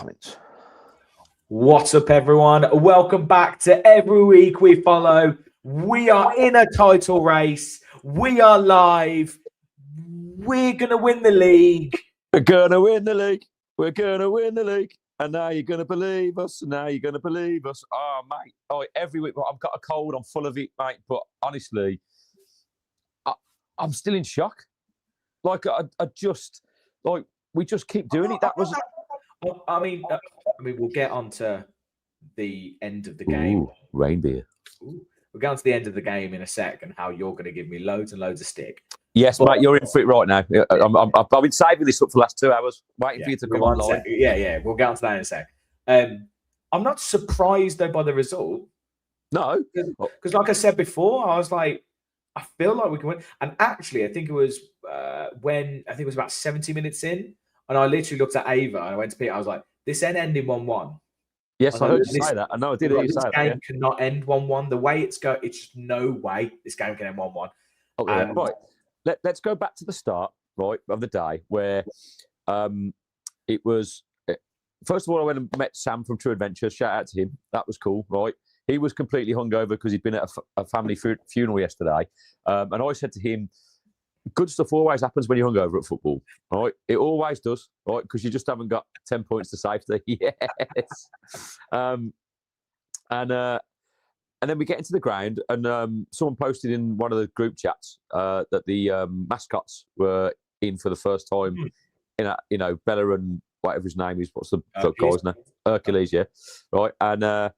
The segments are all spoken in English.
comments. What's up, everyone? Welcome back to Every Week We Follow. We are in a title race. We are live. We're going to win the league. We're going to win the league. We're going to win the league. And now you're going to believe us. And now you're going to believe us. Oh, mate. Oh, every week. I've got a cold. I'm full of it, mate. But honestly, I'm still in shock. Like, we just keep doing it. That was... I mean, we'll get on to the end of the game. Ooh, rain beer. We'll get on to the end of the game in a sec and how you're going to give me loads and loads of stick. Yes, mate, you're in for it right now. I've been saving this up for the last 2 hours, waiting for you to come online. Yeah, we'll get on to that in a sec. I'm not surprised, though, by the result. No. Because like I said before, I was like, I feel like we can win. And actually, I think it was it was about 70 minutes in, and I literally looked at Ava and I went to Pete. I was like, this end ending 1-1. Yes, I heard you say that. I know I did hear you say that. This game cannot end 1-1. The way it's going, it's just no way this game can end 1-1. Oh, yeah. Right. Let's go back to the start, right, of the day where it was. First of all, I went and met Sam from True Adventures. Shout out to him. That was cool, right? He was completely hungover because he'd been at a family funeral yesterday. And I said to him, good stuff always happens when you're hungover at football, right? It always does, right? Because you just haven't got 10 points to safety. Yes. And then we get into the ground, and someone posted in one of the group chats that the mascots were in for the first time. Bella and whatever his name is. What's the guy's name? Hercules, yeah. Right. And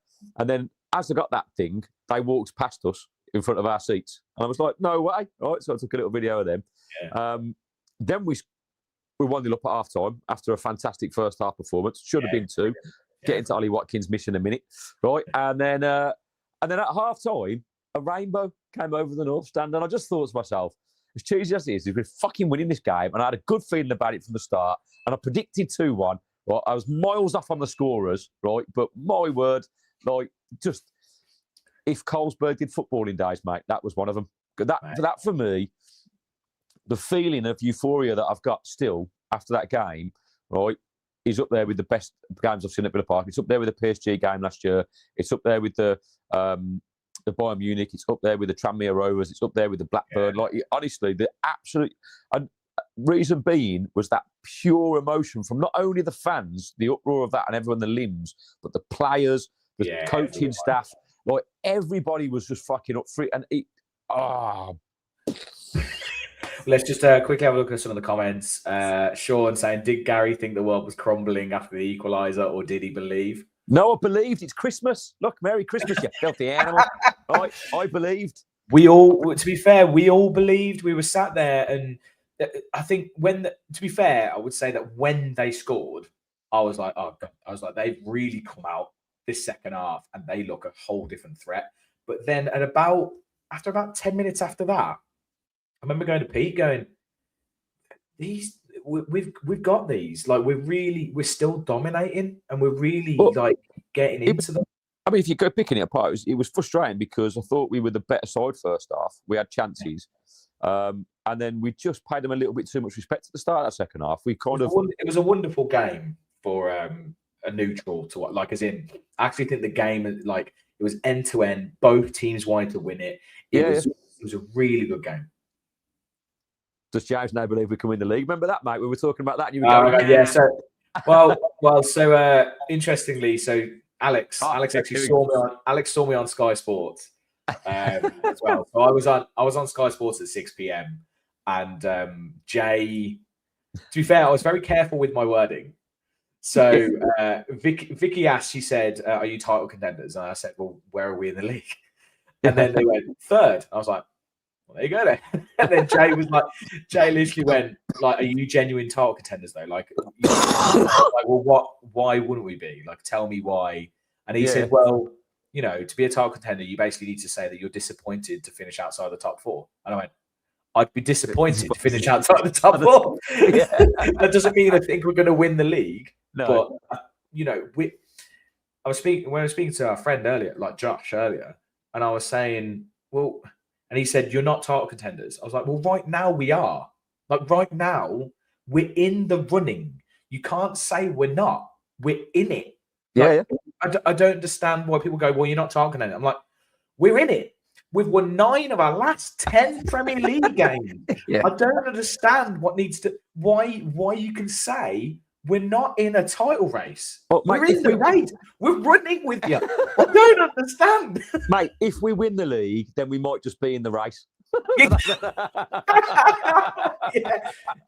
then as they got that thing, they walked past us in front of our seats. And I was like, no way. All right, so I took a little video of them. Yeah. Then we 1-0 up at half-time after a fantastic first half performance. Should have been 2. Yeah. Get into Ollie Watkins' mission in a minute. Right. And then at half-time, a rainbow came over the North Stand. And I just thought to myself, as cheesy as it is, we're fucking winning this game. And I had a good feeling about it from the start. And I predicted 2-1. Right. I was miles off on the scorers, right? But my word, like, just... If Colesberg did footballing days, mate, that was one of them. That for me, the feeling of euphoria that I've got still after that game, right, is up there with the best games I've seen at Villa Park. It's up there with the PSG game last year. It's up there with the Bayern Munich. It's up there with the Tranmere Rovers. It's up there with the Blackburn. Yeah. Like, honestly, the absolute reason being was that pure emotion from not only the fans, the uproar of that and everyone, the limbs, but the players, the coaching staff. Like, everybody was just fucking up for it. And Let's just quickly have a look at some of the comments. Sean saying, did Gary think the world was crumbling after the equaliser, or did he believe? No, I believed. It's Christmas. Look, Merry Christmas, you filthy animal. I believed. To be fair, we all believed. We were sat there, and I think to be fair, I would say that when they scored, I was like, oh God. I was like, they've really come out this second half and they look a whole different threat. But then after about 10 minutes after that, I remember going to Pete going, we've got these. Like, we're still dominating, and we're really getting into them. I mean, if you go picking it apart, it was frustrating because I thought we were the better side first half. We had chances. And then we just paid them a little bit too much respect at the start of that second half. It was a wonderful game for a neutral to what, like, as in, I actually think the game, like, it was end to end. Both teams wanted to win it. It was a really good game. Does James now believe we can win the league? Remember that, mate? We were talking about that. And you were going, yeah. So, interestingly, so Alex actually saw me on Sky Sports as well. So I was on Sky Sports at 6 p.m. and Jay. To be fair, I was very careful with my wording. So Vicky asked, she said, are you title contenders? And I said, well, where are we in the league? And then they went, 3rd. I was like, well, there you go then. And then Jay literally went, like, are you genuine title contenders though? Like, well, why wouldn't we be? Like, tell me why. And he said, well, to be a title contender, you basically need to say that you're disappointed to finish outside the top 4. And I went, I'd be disappointed to finish outside the top 4. That doesn't mean I think we're going to win the league. No. But, when I was speaking to our friend earlier, like Josh earlier, and I was saying, well, and he said, you're not title contenders. I was like, well, right now we are. Like, right now, we're in the running. You can't say we're not. we're in it. Yeah, I don't understand why people go, well, you're not talking about it. I'm like, we're in it. We've won 9 of our last 10 Premier League games. Yeah. I don't understand why you can say we're not in a title race. Well, mate, we're in the race. We're running with you. I don't understand. Mate, if we win the league, then we might just be in the race. Yeah,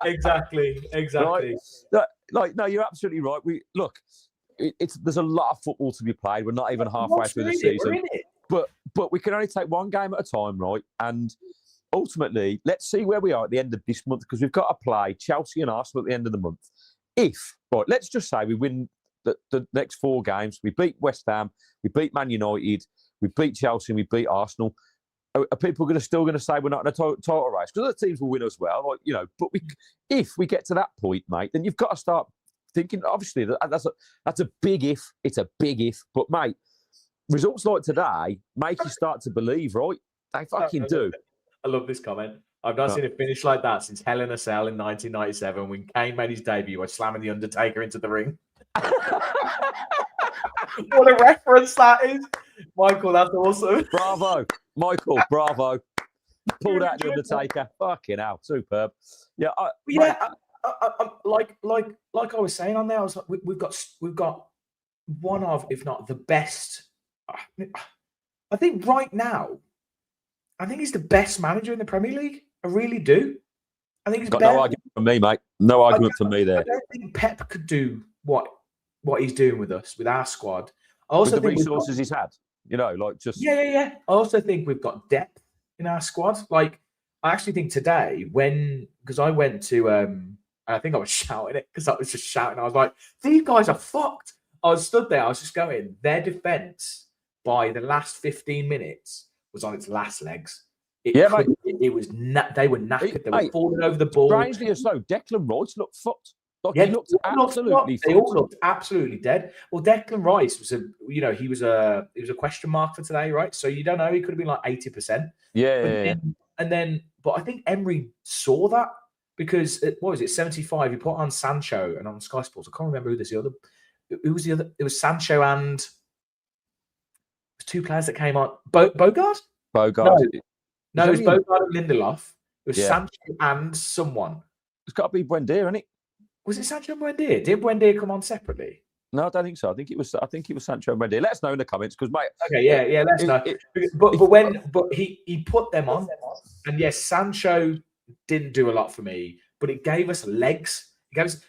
exactly. Right? No, you're absolutely right. There's a lot of football to be played. We're not even halfway through the season. We're in it. But we can only take one game at a time, right? And ultimately, let's see where we are at the end of this month, because we've got to play Chelsea and Arsenal at the end of the month. Let's just say we win the next 4 games. We beat West Ham, we beat Man United, we beat Chelsea, and we beat Arsenal. Are people still going to say we're not in a title race? Because other teams will win as well, But if we get to that point, mate, then you've got to start thinking. Obviously, that's a big if. It's a big if, but mate, results like today make you start to believe, right? They fucking do. I love this comment. I've not seen a finish like that since Hell in a Cell in 1997 when Kane made his debut by slamming The Undertaker into the ring. What a reference that is. Michael, that's awesome. Bravo. Michael, bravo. Pulled out The Undertaker. Fucking hell. Superb. Yeah. Like I was saying on there, I was like, we've got one of, if not the best. I think right now, he's the best manager in the Premier League. I really do. I think he's got no argument from me, mate. No argument from me there. I don't think Pep could do what he's doing with us, with our squad. I also with the think resources he's had, Yeah. I also think we've got depth in our squad. Like, I actually think today, because I went to, I think I was shouting it because I was just shouting. I was like, these guys are fucked. I was stood there. I was just going, their defense by the last 15 minutes was on its last legs. They were knackered. They were falling over the ball. Strangely as though, Declan Rice looked fucked. They all looked absolutely dead. Well, Declan Rice was he was a question mark for today, right? So you don't know, he could have been like 80%. But I think Emery saw that because what was it, 75? He put on Sancho and on Sky Sports. I can't remember who was the other. Who was the other? It was Sancho and 2 players that came on. Bogard? No, it was Bogard and Lindelof. It was Sancho and someone. It's got to be Buendía, isn't it? Was it Sancho and Buendía? Did Buendía come on separately? No, I don't think so. I think it was Sancho and Buendía. Let us know in the comments, because mate. Okay, yeah, let us know. But he put them on, and yes, Sancho didn't do a lot for me, but it gave us legs.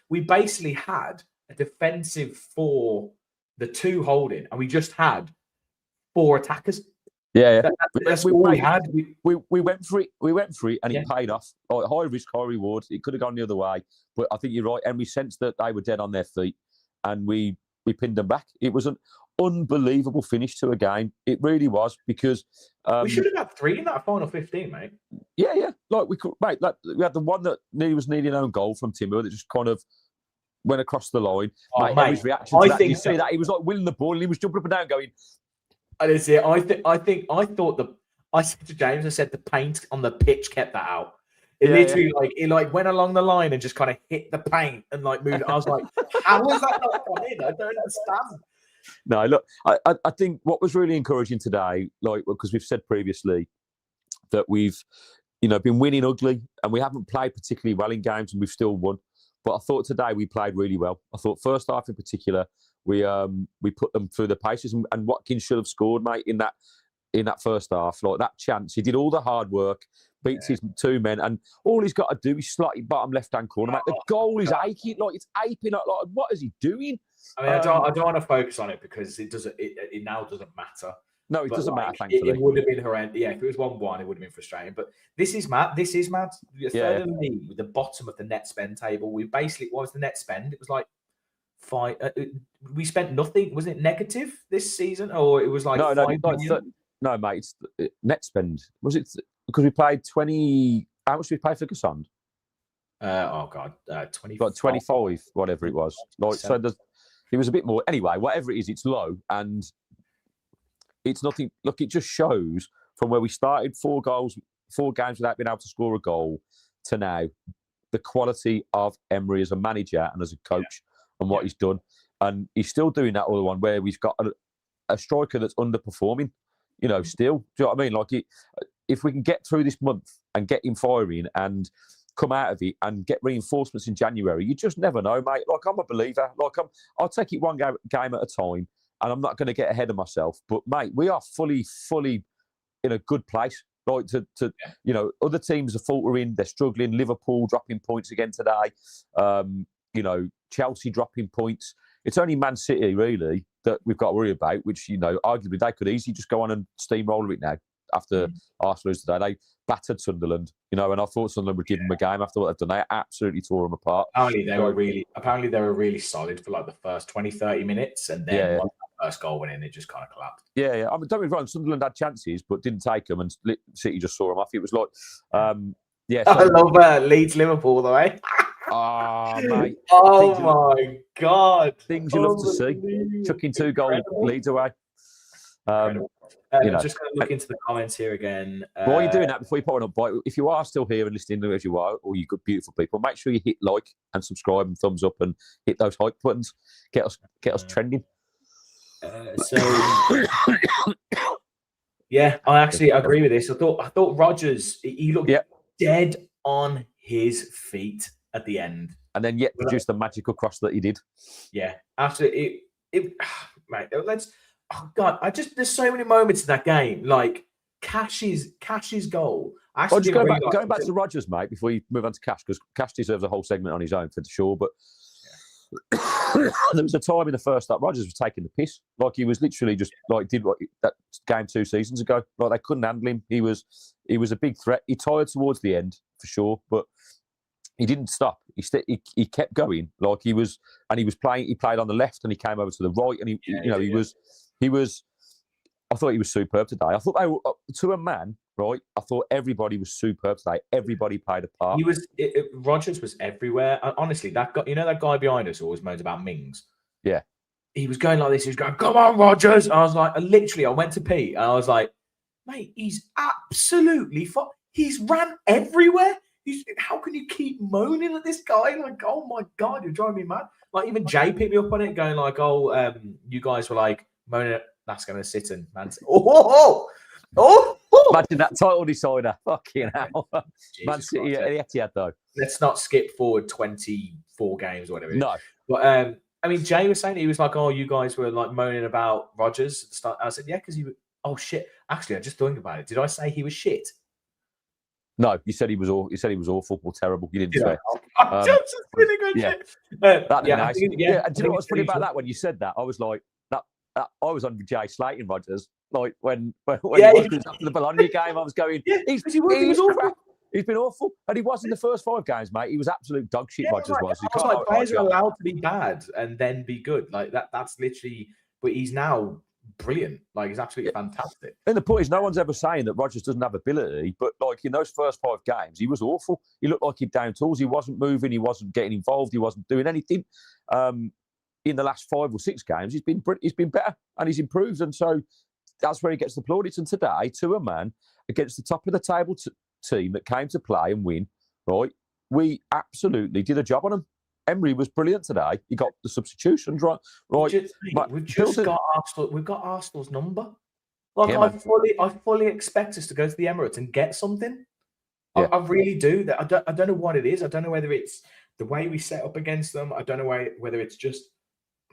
We basically had a defensive for the 2 holding, and we just had 4 attackers. Yeah. That's all we had. We went for it, and it paid off. Like, high risk, high reward. It could have gone the other way, but I think you're right. And we sensed that they were dead on their feet, and we pinned them back. It was an unbelievable finish to a game. It really was, because we should have had 3 in that final 15, mate. Yeah. Like we could, mate. Like, we had the one that was needing an own goal from Timber that just kind of went across the line. Mate, his reaction to that, you see that he was like winning the ball, and he was jumping up and down, going. I didn't see it. I said to James, I said the paint on the pitch kept that out. It went along the line and just kind of hit the paint and like moved. I was like, how was that not gone in? I don't understand. No, look, I think what was really encouraging today, like, because we've said previously that we've, been winning ugly, and we haven't played particularly well in games, and we've still won. But I thought today we played really well. I thought first half in particular, we put them through the paces, and Watkins should have scored, mate, in that first half. Like, that chance, he did all the hard work, beats his 2 men, and all he's got to do is slightly bottom left-hand corner, mate. The goal is aching, like it's aping. Like, what is he doing? I mean, I don't want to focus on it because it doesn't. It now doesn't matter. No, it doesn't matter. Thankfully, it would have been horrendous. Yeah, if it was 1-1, it would have been frustrating. But this is mad. You're third in the league with the bottom of the net spend table. We basically, what was the net spend? It was like 5. We spent nothing. Was it negative this season, or it was like no, mate. It's net spend. Was it because we played 20? How much did we pay for Cassandre? 25, whatever it was. Like, so it was a bit more. Anyway, whatever it is, it's low, and it's nothing. Look, it just shows from where we started 4 games without being able to score a goal to now, the quality of Emery as a manager and as a coach and what he's done. and he's still doing that other one where we've got a striker that's underperforming. You know, still, do you know what I mean? Like, if we can get through this month and get him firing and come out of it and get reinforcements in January, you just never know, mate. Like, I'm a believer. Like, I'll take it one game at a time, and I'm not going to get ahead of myself. But mate, we are fully in a good place. Like you know, other teams are faltering, they're struggling. Liverpool dropping points again today. You know, Chelsea dropping points. It's only Man City really that we've got to worry about, which, you know, arguably they could easily just go on and steamroll it now after Arsenal lose today. They battered Sunderland, you know, and I thought Sunderland would give them a game after what they've done. They absolutely tore them apart. Apparently they were really solid for like the first 20, 30 minutes, and then once that first goal went in, it just kind of collapsed. Yeah. I mean, don't be wrong, Sunderland had chances but didn't take them, and City just saw them off. It was like, so, I love Leeds Liverpool though, eh? Mate. Oh my God. Things you love to see. Chucking 2-goal leads away. You know, just going to look into the comments here again. While you're doing that, before you put it up, if you are still here and listening as you are, all you good, beautiful people, make sure you hit like and subscribe and thumbs up and hit those hype buttons. Get us trending. Yeah, I actually agree with this. I thought Rodgers, he looked dead on his feet at the end, and then yet produced the magical cross that he did. Yeah, absolutely. Mate, oh God, there's so many moments in that game, like Cash's goal. Just going back to Rodgers, mate, before you move on to Cash, because Cash deserves a whole segment on his own for sure. But there was a time in the first that Rodgers was taking the piss, like he was literally just like did what that game 2 seasons ago. Like they couldn't handle him. He was a big threat. He tired towards the end for sure, but he didn't stop. He kept going. Like he was playing. He played on the left and he came over to the right, and he was. I thought he was superb today. I thought they were, to a man, right? I thought everybody was superb today. Everybody played a part. Rodgers was everywhere. Honestly, that guy, that guy behind us who always moans about Mings. Yeah, he was going like this. He was going, "Come on, Rodgers!" I was like, I went to pee, and I was like, "Mate, he's absolutely fine. He's ran everywhere." How can you keep moaning at this guy? Like, oh my God, you're driving me mad. Like, even Jay picked me up on it, going like, you guys were like moaning at, that's going to sit in, man. Oh. Imagine that title decider. Fucking hell. Man City at Etihad, though. Let's not skip forward 24 games or whatever. No. But, I mean, Jay was saying, he was like, oh, you guys were like moaning about Rodgers at the start. I said, yeah, because oh shit. Actually, I just thought about it. Did I say he was shit? No, you said he was awful or terrible. You didn't say. Just really good shit. That'd be nice. And do you know what's funny about that? When you said that, I was like, I was on Jay slating Rodgers. Like when he was after the Bologna game, I was going, he's crap. He's been awful, and he was in the first 5 games, mate. He was absolute dog shit. Rodgers was. Players are allowed to be bad and then be good. Like that. That's literally. But he's now brilliant. Like, he's absolutely fantastic. And the point is, no one's ever saying that Rodgers doesn't have ability, but like in those first 5 games, he was awful. He looked like he'd down tools. He wasn't moving. He wasn't getting involved. He wasn't doing anything. In the last 5 or 6 games, he's been better and he's improved. And so that's where he gets the plaudits. And today, to a man, against the top of the table team that came to play and win, right? We absolutely did a job on him. Emery was brilliant today. He got the substitutions right. We've got Arsenal's number. Like, I fully expect us to go to the Emirates and get something. Yeah. I really do. I don't know what it is. I don't know whether it's the way we set up against them. I don't know whether it's just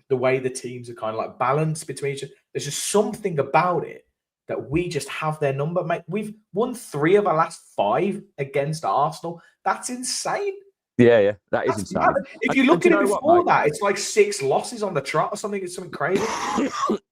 the way the teams are kind of like balanced between each other. There's just something about it that we just have their number, mate. We've won 3 of our last 5 against Arsenal. That's insane. Yeah, that is insane. Mad. If you look at it before that, it's like 6 losses on the trot or something. It's something crazy.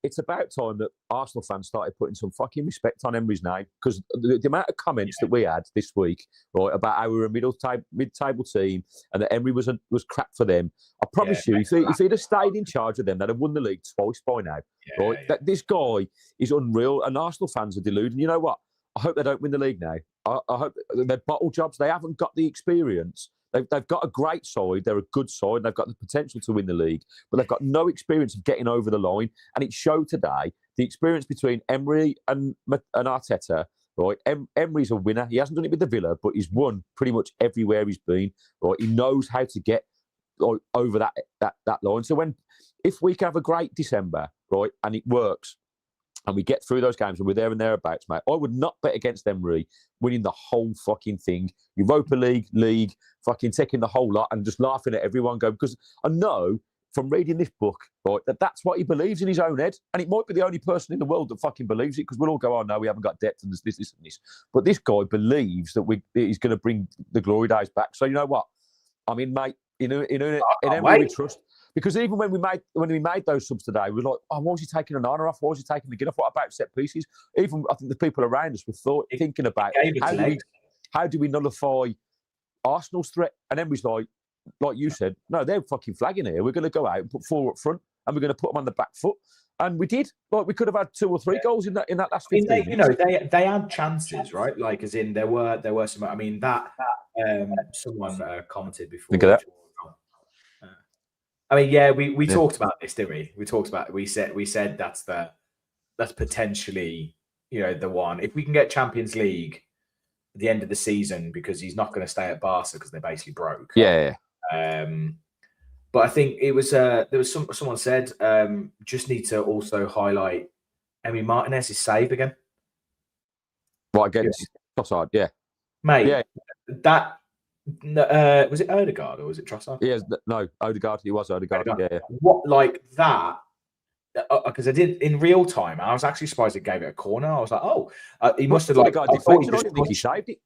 It's about time that Arsenal fans started putting some fucking respect on Emery's name, because the amount of comments that we had this week, right, about how we were a mid-table team and that Emery was crap for them. I promise you, if he'd have stayed in charge of them, they'd have won the league twice by now. Right? Yeah. This guy is unreal, and Arsenal fans are deluded. You know what? I hope they don't win the league now. I hope they're bottle jobs. They haven't got the experience. They've got a great side. They're a good side. They've got the potential to win the league, but they've got no experience of getting over the line. And it showed today. The experience between Emery and Arteta, right? Emery's a winner. He hasn't done it with the Villa, but he's won pretty much everywhere he's been. Right? He knows how to get over that line. So when if we can have a great December, right, and it works, and we get through those games and we're there and thereabouts, mate, I would not bet against Emery winning the whole fucking thing. Europa League, fucking taking the whole lot and just laughing at everyone going, because I know from reading this book, right, that's what he believes in his own head. And it might be the only person in the world that fucking believes it, because we'll all go, oh, no, we haven't got depth and there's this and this. But this guy believes that he's going to bring the glory days back. So you know what? I mean, mate, in Emery we trust. Because even when we made those subs today, we were like, oh, why was he taking an honour off? Why was he taking the get off? What about set pieces? Even I think the people around us were thinking about how do we nullify Arsenal's threat? And Emery's like you said, no, they're fucking flagging here. We're going to go out and put 4 up front, and we're going to put them on the back foot. And we did. Like, we could have had 2 or 3 goals in that last 15 minutes. They had chances, right? Like, as in there were some. I mean, that someone commented before. Think of that. I mean, yeah, we talked about this, didn't we? We said that's potentially, the one. If we can get Champions League at the end of the season, because he's not going to stay at Barca because they're basically broke. Yeah. But I think it was there was someone said just need to also highlight Emi Martinez's save again. What, against Trossard? Yeah, mate. Yeah, that. Was it Odegaard or was it Trossard? Yeah, no, Odegaard. He was Odegaard. Yeah. What, like that? Because I did in real time. I was actually surprised it gave it a corner. I was like, oh, he must have like. I didn't think he saved it.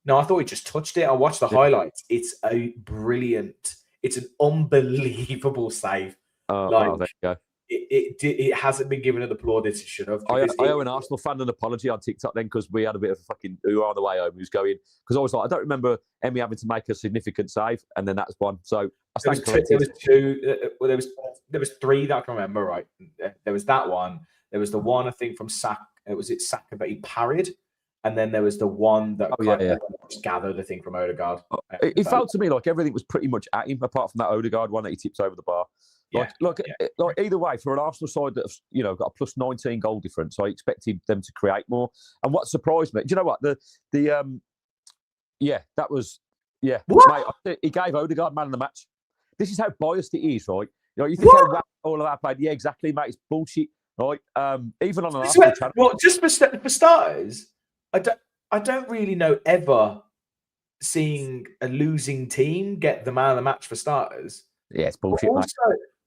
No, I thought he just touched it. I watched the highlights. It's a brilliant. It's an unbelievable save. There you go. It hasn't been given the plaudits it should have. I owe an Arsenal fan an apology on TikTok then, because we had a bit of a fucking ooh on the way home. He was going, because I was like, I don't remember Emi having to make a significant save, and then that's one. So there was 2. There was 3 that I can remember. Right, there was that one. There was the one I think from Saka. Was it Saka, but he parried, and then there was the one that just gathered the thing from Odegaard. It felt to me like everything was pretty much at him, apart from that Odegaard one that he tips over the bar. Like either way, for an Arsenal side that have got a plus 19 goal difference, I expected them to create more. And what surprised me, do you know what? That was mate, he gave Odegaard man of the match. This is how biased it is, right? You think how all of that played? Yeah, exactly, mate. It's bullshit, right? Even on an Arsenal channel. Well, just for starters, I don't really know ever seeing a losing team get the man of the match for starters. Yeah, it's bullshit,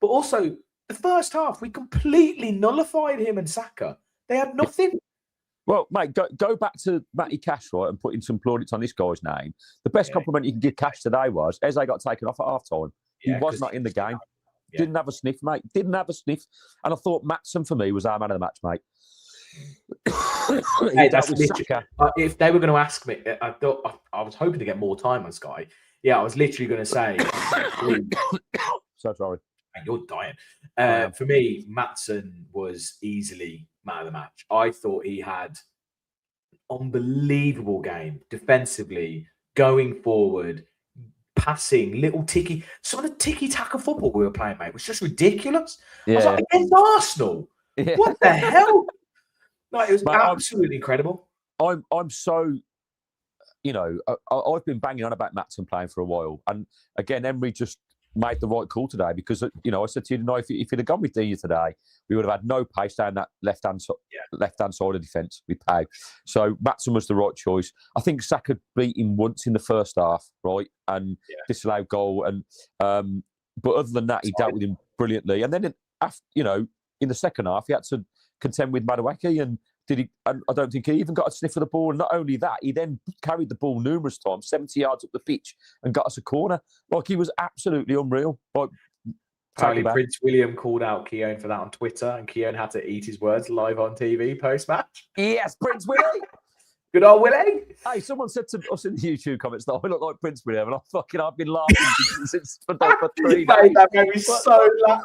But also, the first half, we completely nullified him and Saka. They had nothing. Well, mate, go back to Matty Cash, right, and putting some plaudits on this guy's name. The best compliment you can give Cash today was Eze got taken off at half-time. He was not in the game. Didn't have a sniff, mate. Didn't have a sniff. And I thought Maatsen, for me, was our man of the match, mate. If they were going to ask me, I was hoping to get more time on Sky. Yeah, I was literally going to say... So sorry. You're dying. For me, Maatsen was easily man of the match. I thought he had an unbelievable game defensively, going forward, passing, some of the tiki-taka football we were playing, mate, was just ridiculous. I was like, against Arsenal? Yeah. What the hell? Like, it was absolutely incredible. I'm so... I've been banging on about Maatsen playing for a while. And again, Emery just made the right call today, because, I said to you, if he'd have gone with Dia today, we would have had no pace down that left-hand side of defence with Pau. So Maatsen was the right choice. I think Saka beat him once in the first half, right? And disallowed goal. And but other than that, he dealt with him brilliantly. And then, in the second half, he had to contend with Madueke, and I don't think he even got a sniff of the ball. And not only that, he then carried the ball numerous times, 70 yards up the pitch, and got us a corner. Like, he was absolutely unreal. Apparently, Prince William called out Keown for that on Twitter, and Keown had to eat his words live on TV post-match. Yes, Prince Willie! Good old Willie! Hey, someone said to us in the YouTube comments that I look like Prince William, and I've been laughing since for 3 days. That made me so laugh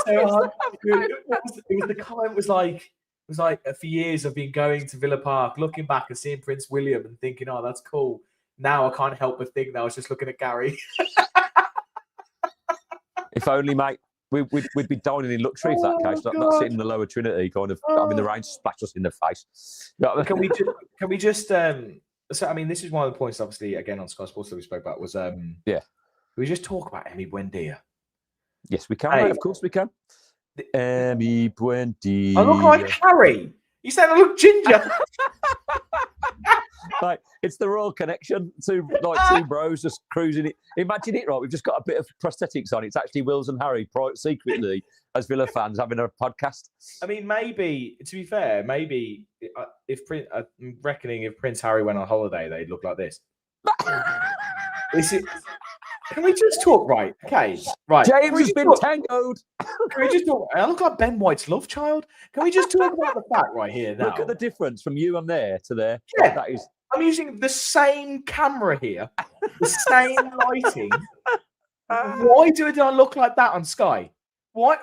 so hard. The comment was like, for years I've been going to Villa Park, looking back and seeing Prince William and thinking, oh, that's cool. Now I can't help but think that I was just looking at Gary. If only, mate, we'd be dining in luxury if that case, not sitting in the lower Trinity, kind of having the rain splash us in the face. Can we just so I mean, this is one of the points, obviously, again on Sky Sports that we spoke about was can we just talk about Emi Buendía? Yes, we can, mate. Of course we can. Emi Buendía. I look like Harry. You said I look ginger. Like, it's the Royal Connection. Two bros just cruising it. Imagine it, right? We've just got a bit of prosthetics on. It's actually Wills and Harry secretly, as Villa fans, having a podcast. I mean, maybe, to be fair, maybe I'm reckoning if Prince Harry went on holiday, they'd look like this. Can we just talk? Right. Okay. Right. James has been tangoed. Can we just talk? I look like Ben White's love child. Can we just talk about the fact right here now? Look at the difference from you on there to there. Yeah. That is. I'm using the same camera here, the same lighting. Why do I look like that on Sky? Why?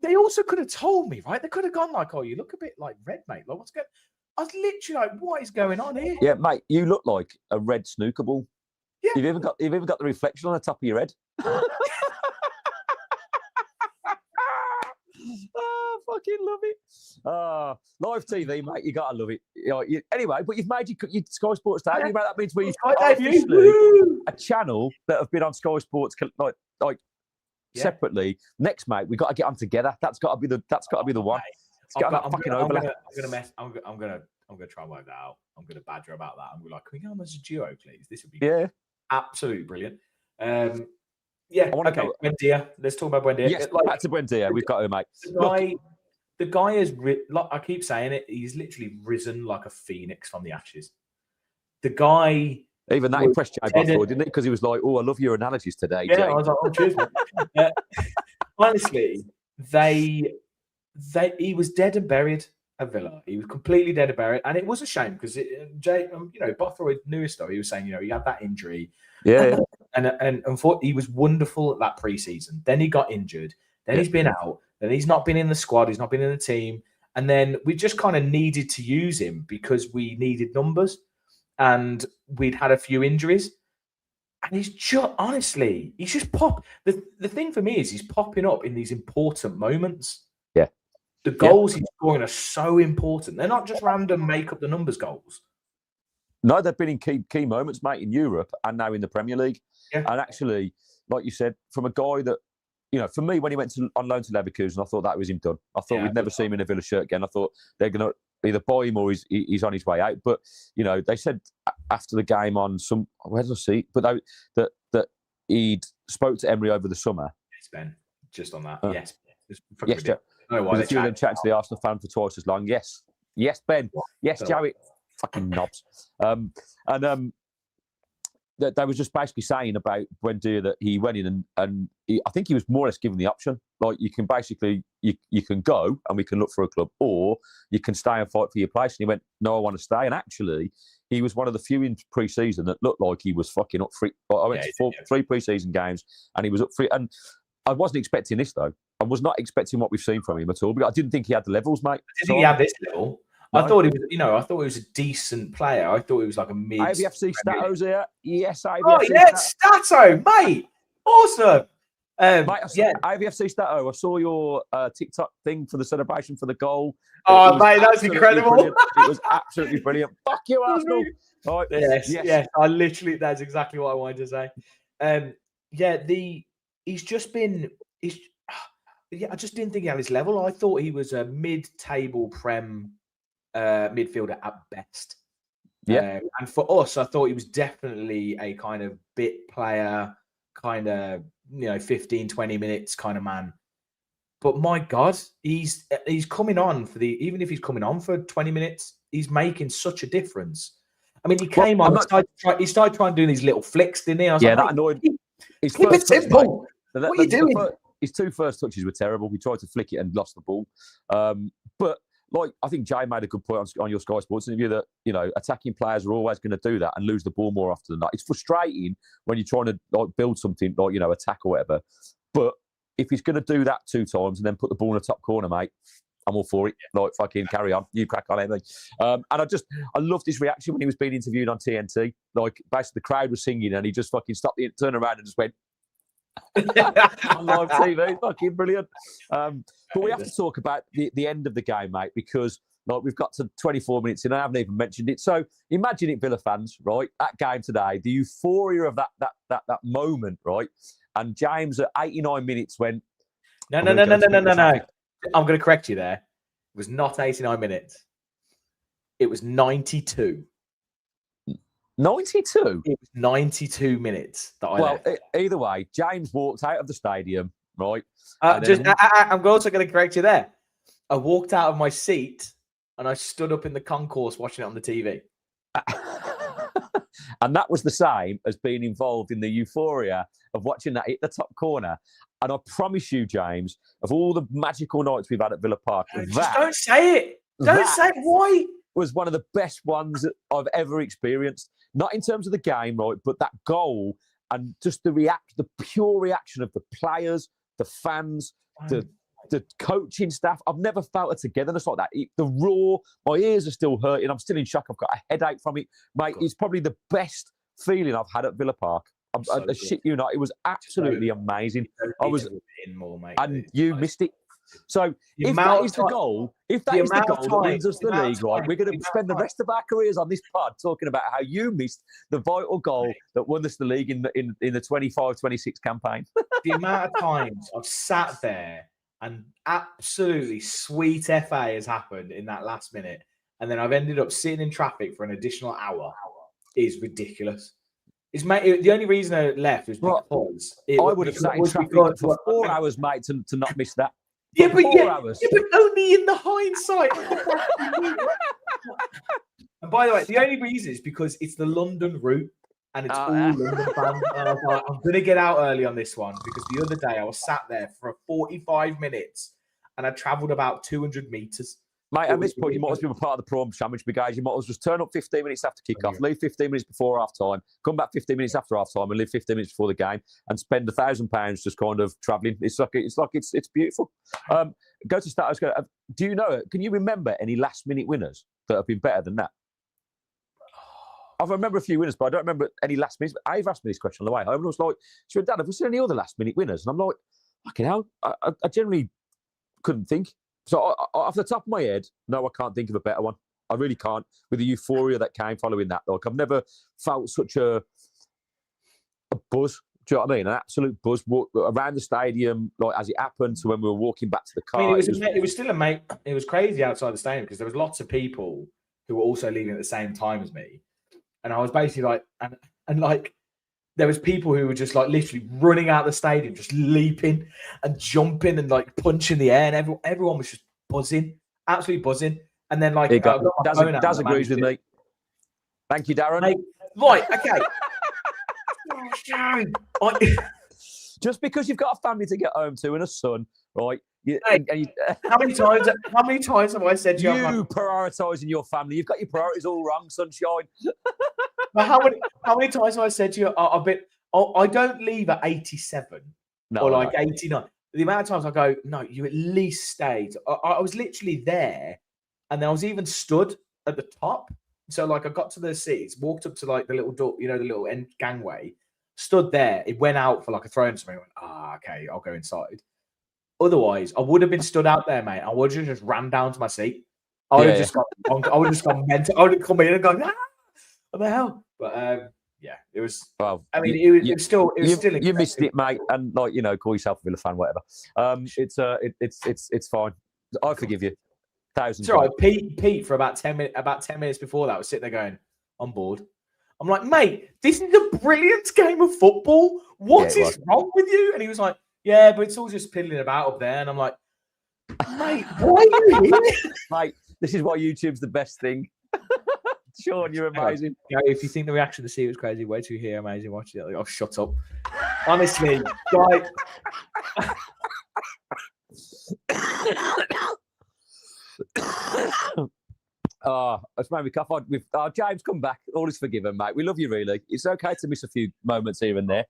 They also could have told me, right? They could have gone like, "Oh, you look a bit like red, mate. Like, what's going?" I was literally like, "What is going on here?" Yeah, mate, you look like a red snooker ball. Yeah. You've even got the reflection on the top of your head. Oh, fucking love it. Live TV, mate, you gotta love it. Anyway, but you've made your Sky Sports debut. Yeah. That means we've obviously a channel that have been on Sky Sports separately. Next, mate, we've got to get them together. That's got to be the one. I'm gonna try and work that out. I'm gonna badger about that. I'm gonna be like, can we go on as a duo, please? This would be absolutely brilliant. Yeah. Okay. Buendía. Let's talk about Buendía. Yes, back to Buendía. We've got him, mate. The guy is. I keep saying it. He's literally risen like a phoenix from the ashes. The guy. Even that impressed Jay before, didn't it? Because he was like, "Oh, I love your analogies today." Yeah, Jay. I was like, "Oh, cheers." Honestly, he was dead and buried at Villa. He was completely dead and buried, and it was a shame because Jay, Bothroyd knew his story. He was saying, he had that injury. Yeah. And he was wonderful at that preseason. Then he got injured. Then he's been out. Then he's not been in the squad. He's not been in the team. And then we just kind of needed to use him because we needed numbers, and we'd had a few injuries. And he's just he's just pop. The thing for me is he's popping up in these important moments. Yeah. The goals he's scoring are so important. They're not just random make up the numbers goals. No, they've been in key moments, mate, in Europe and now in the Premier League. Yeah. And actually, like you said, from a guy that, for me, when he went on loan to Leverkusen, I thought that was him done. I thought we'd never see him in a Villa shirt again. I thought they're going to either buy him or he's on his way out. But, they said after the game on where did I see? But that he'd spoke to Emery over the summer. Yes, Ben, just on that. Yes, Joe. There's a few of them chatting to the Arsenal fan for twice as long. Yes, Ben. Yes, Joey. Fucking knobs. That they was just basically saying about Buendía that he went in and I think he was more or less given the option. Like, you can basically, you can go and we can look for a club, or you can stay and fight for your place. And he went, no, I want to stay. And actually, he was one of the few in pre-season that looked like he was fucking up free. I went to 3 pre-season games and he was up free. And I wasn't expecting this, though. I was not expecting what we've seen from him at all, because I didn't think he had the levels, mate. I didn't think he had this level. No. I thought he was a decent player. I thought he was like a mid. AVFC Stato's here. Yes, AVFC. Oh, yeah, Stato, mate. Awesome. AVFC Stato. I saw your TikTok thing for the celebration for the goal. Oh, mate, that's incredible. Brilliant. It was absolutely brilliant. Fuck you, Arsenal. Right. Yes. That's exactly what I wanted to say. He's just been. I just didn't think he had his level. I thought he was a mid-table Prem midfielder at best. Yeah. And for us, I thought he was definitely a kind of bit player, kind of, 15, 20 minutes kind of man. But my God, he's coming on even if he's coming on for 20 minutes, he's making such a difference. I mean, he came on, he started trying to do these little flicks, didn't he? I was that annoyed. Keep it simple. What are you doing? His 2 first touches were terrible. We tried to flick it and lost the ball. But I think Jay made a good point on your Sky Sports interview that, attacking players are always going to do that and lose the ball more often than not. It's frustrating when you're trying to build something attack or whatever. But if he's going to do that 2 times and then put the ball in the top corner, mate, I'm all for it. Fucking carry on. You crack on, Emily. And I loved his reaction when he was being interviewed on TNT. Basically the crowd was singing and he just fucking stopped it, turned around and just went, on live TV, fucking brilliant. But we have to talk about the end of the game, mate, because we've got to 24 minutes in. I haven't even mentioned it. So imagine it, Villa fans, right? That game today, the euphoria of that moment, right? And James at 89 minutes went, No. I'm gonna go to the No. traffic. I'm going to correct you there. It was not 89 minutes. It was 92. 92? It was 92 minutes that I left. Either way, James walked out of the stadium, right? I'm also going to correct you there. I walked out of my seat and I stood up in the concourse watching it on the TV. And that was the same as being involved in the euphoria of watching that hit the top corner. And I promise you, James, of all the magical nights we've had at Villa Park, just don't say it. Don't say it. Why? Was one of the best ones I've ever experienced. Not in terms of the game, right, but that goal and just the pure reaction of the players, the fans, the coaching staff. I've never felt a togetherness like that. The roar, my ears are still hurting. I'm still in shock. I've got a headache from it. Mate, it's probably the best feeling I've had at Villa Park. I shit you not. It was absolutely amazing. You missed it. So if that is the goal that wins us the league, right, we're going to spend the rest of our careers on this pod talking about how you missed the vital goal that won us the league in the 25-26 campaign. The amount of times I've sat there and absolutely sweet FA has happened in that last minute, and then I've ended up sitting in traffic for an additional hour is ridiculous. The only reason I left was because I would have sat in traffic for 4 hours, mate, to not miss that. Yeah, but only in the hindsight. And by the way, the only reason is because it's the London route and it's all London fans. And I was like, I'm going to get out early on this one because the other day I was sat there for 45 minutes and I travelled about 200 metres. Mate, at this point, you might as well be part of the Prawn Sandwich Brigade. You might as well just turn up 15 minutes after kick-off, leave 15 minutes before half-time, come back 15 minutes after half-time and leave 15 minutes before the game and spend £1,000 just kind of travelling. It's beautiful. Go to start. Do you know, can you remember any last-minute winners that have been better than that? I remember a few winners, but I don't remember any last minutes. I've asked me this question on the way home and I was like, sure, Dad, have we seen any other last-minute winners? And I'm like, fucking hell, I generally couldn't think. So off the top of my head, no, I can't think of a better one. I really can't. With the euphoria that came following that, like I've never felt such a buzz. Do you know what I mean? An absolute buzz around the stadium, like as it happened to when we were walking back to the car. I mean, it was still it was crazy outside the stadium because there was lots of people who were also leaving at the same time as me, and I was basically like, and like. There was people who were just like literally running out of the stadium, just leaping and jumping and like punching the air, and everyone was just buzzing, absolutely buzzing. And then like Daz agrees with me. Thank you, Darren. Mate, right, okay. Just because you've got a family to get home to and a son, right? How many times have I said to you prioritising your family? You've got your priorities all wrong, sunshine. But how many times have I said to you, I don't leave at 87 or like 89. The amount of times I go, no, you at least stayed. I was literally there, and I was even stood at the top. So like I got to the seats, walked up to like the little door, the little end gangway, stood there. It went out for like a throw and something. I went, okay, I'll go inside. Otherwise, I would have been stood out there, mate. I would have just ran down to my seat. I would have just gone mental. I would have come in and gone, what the hell? But yeah, it was. Well, I mean, it was still. You missed it, mate, and like call yourself a Villa fan, whatever. It's fine. I forgive you. Thousands. It's all right. Pete, for about 10 minutes before that, was sitting there going, "I'm bored." I'm like, mate, this is a brilliant game of football. What is wrong with you? And he was like, yeah, but it's all just piddling about up there. And I'm like, mate, why are you here? Mate, this is why YouTube's the best thing. Sean, you're amazing. Yeah, if you think the reaction to see it was crazy, wait till you hear amazing. Watch it. Like, oh, shut up. Honestly, guy. It's made me cough. James, come back. All is forgiven, mate. We love you, really. It's okay to miss a few moments here and there.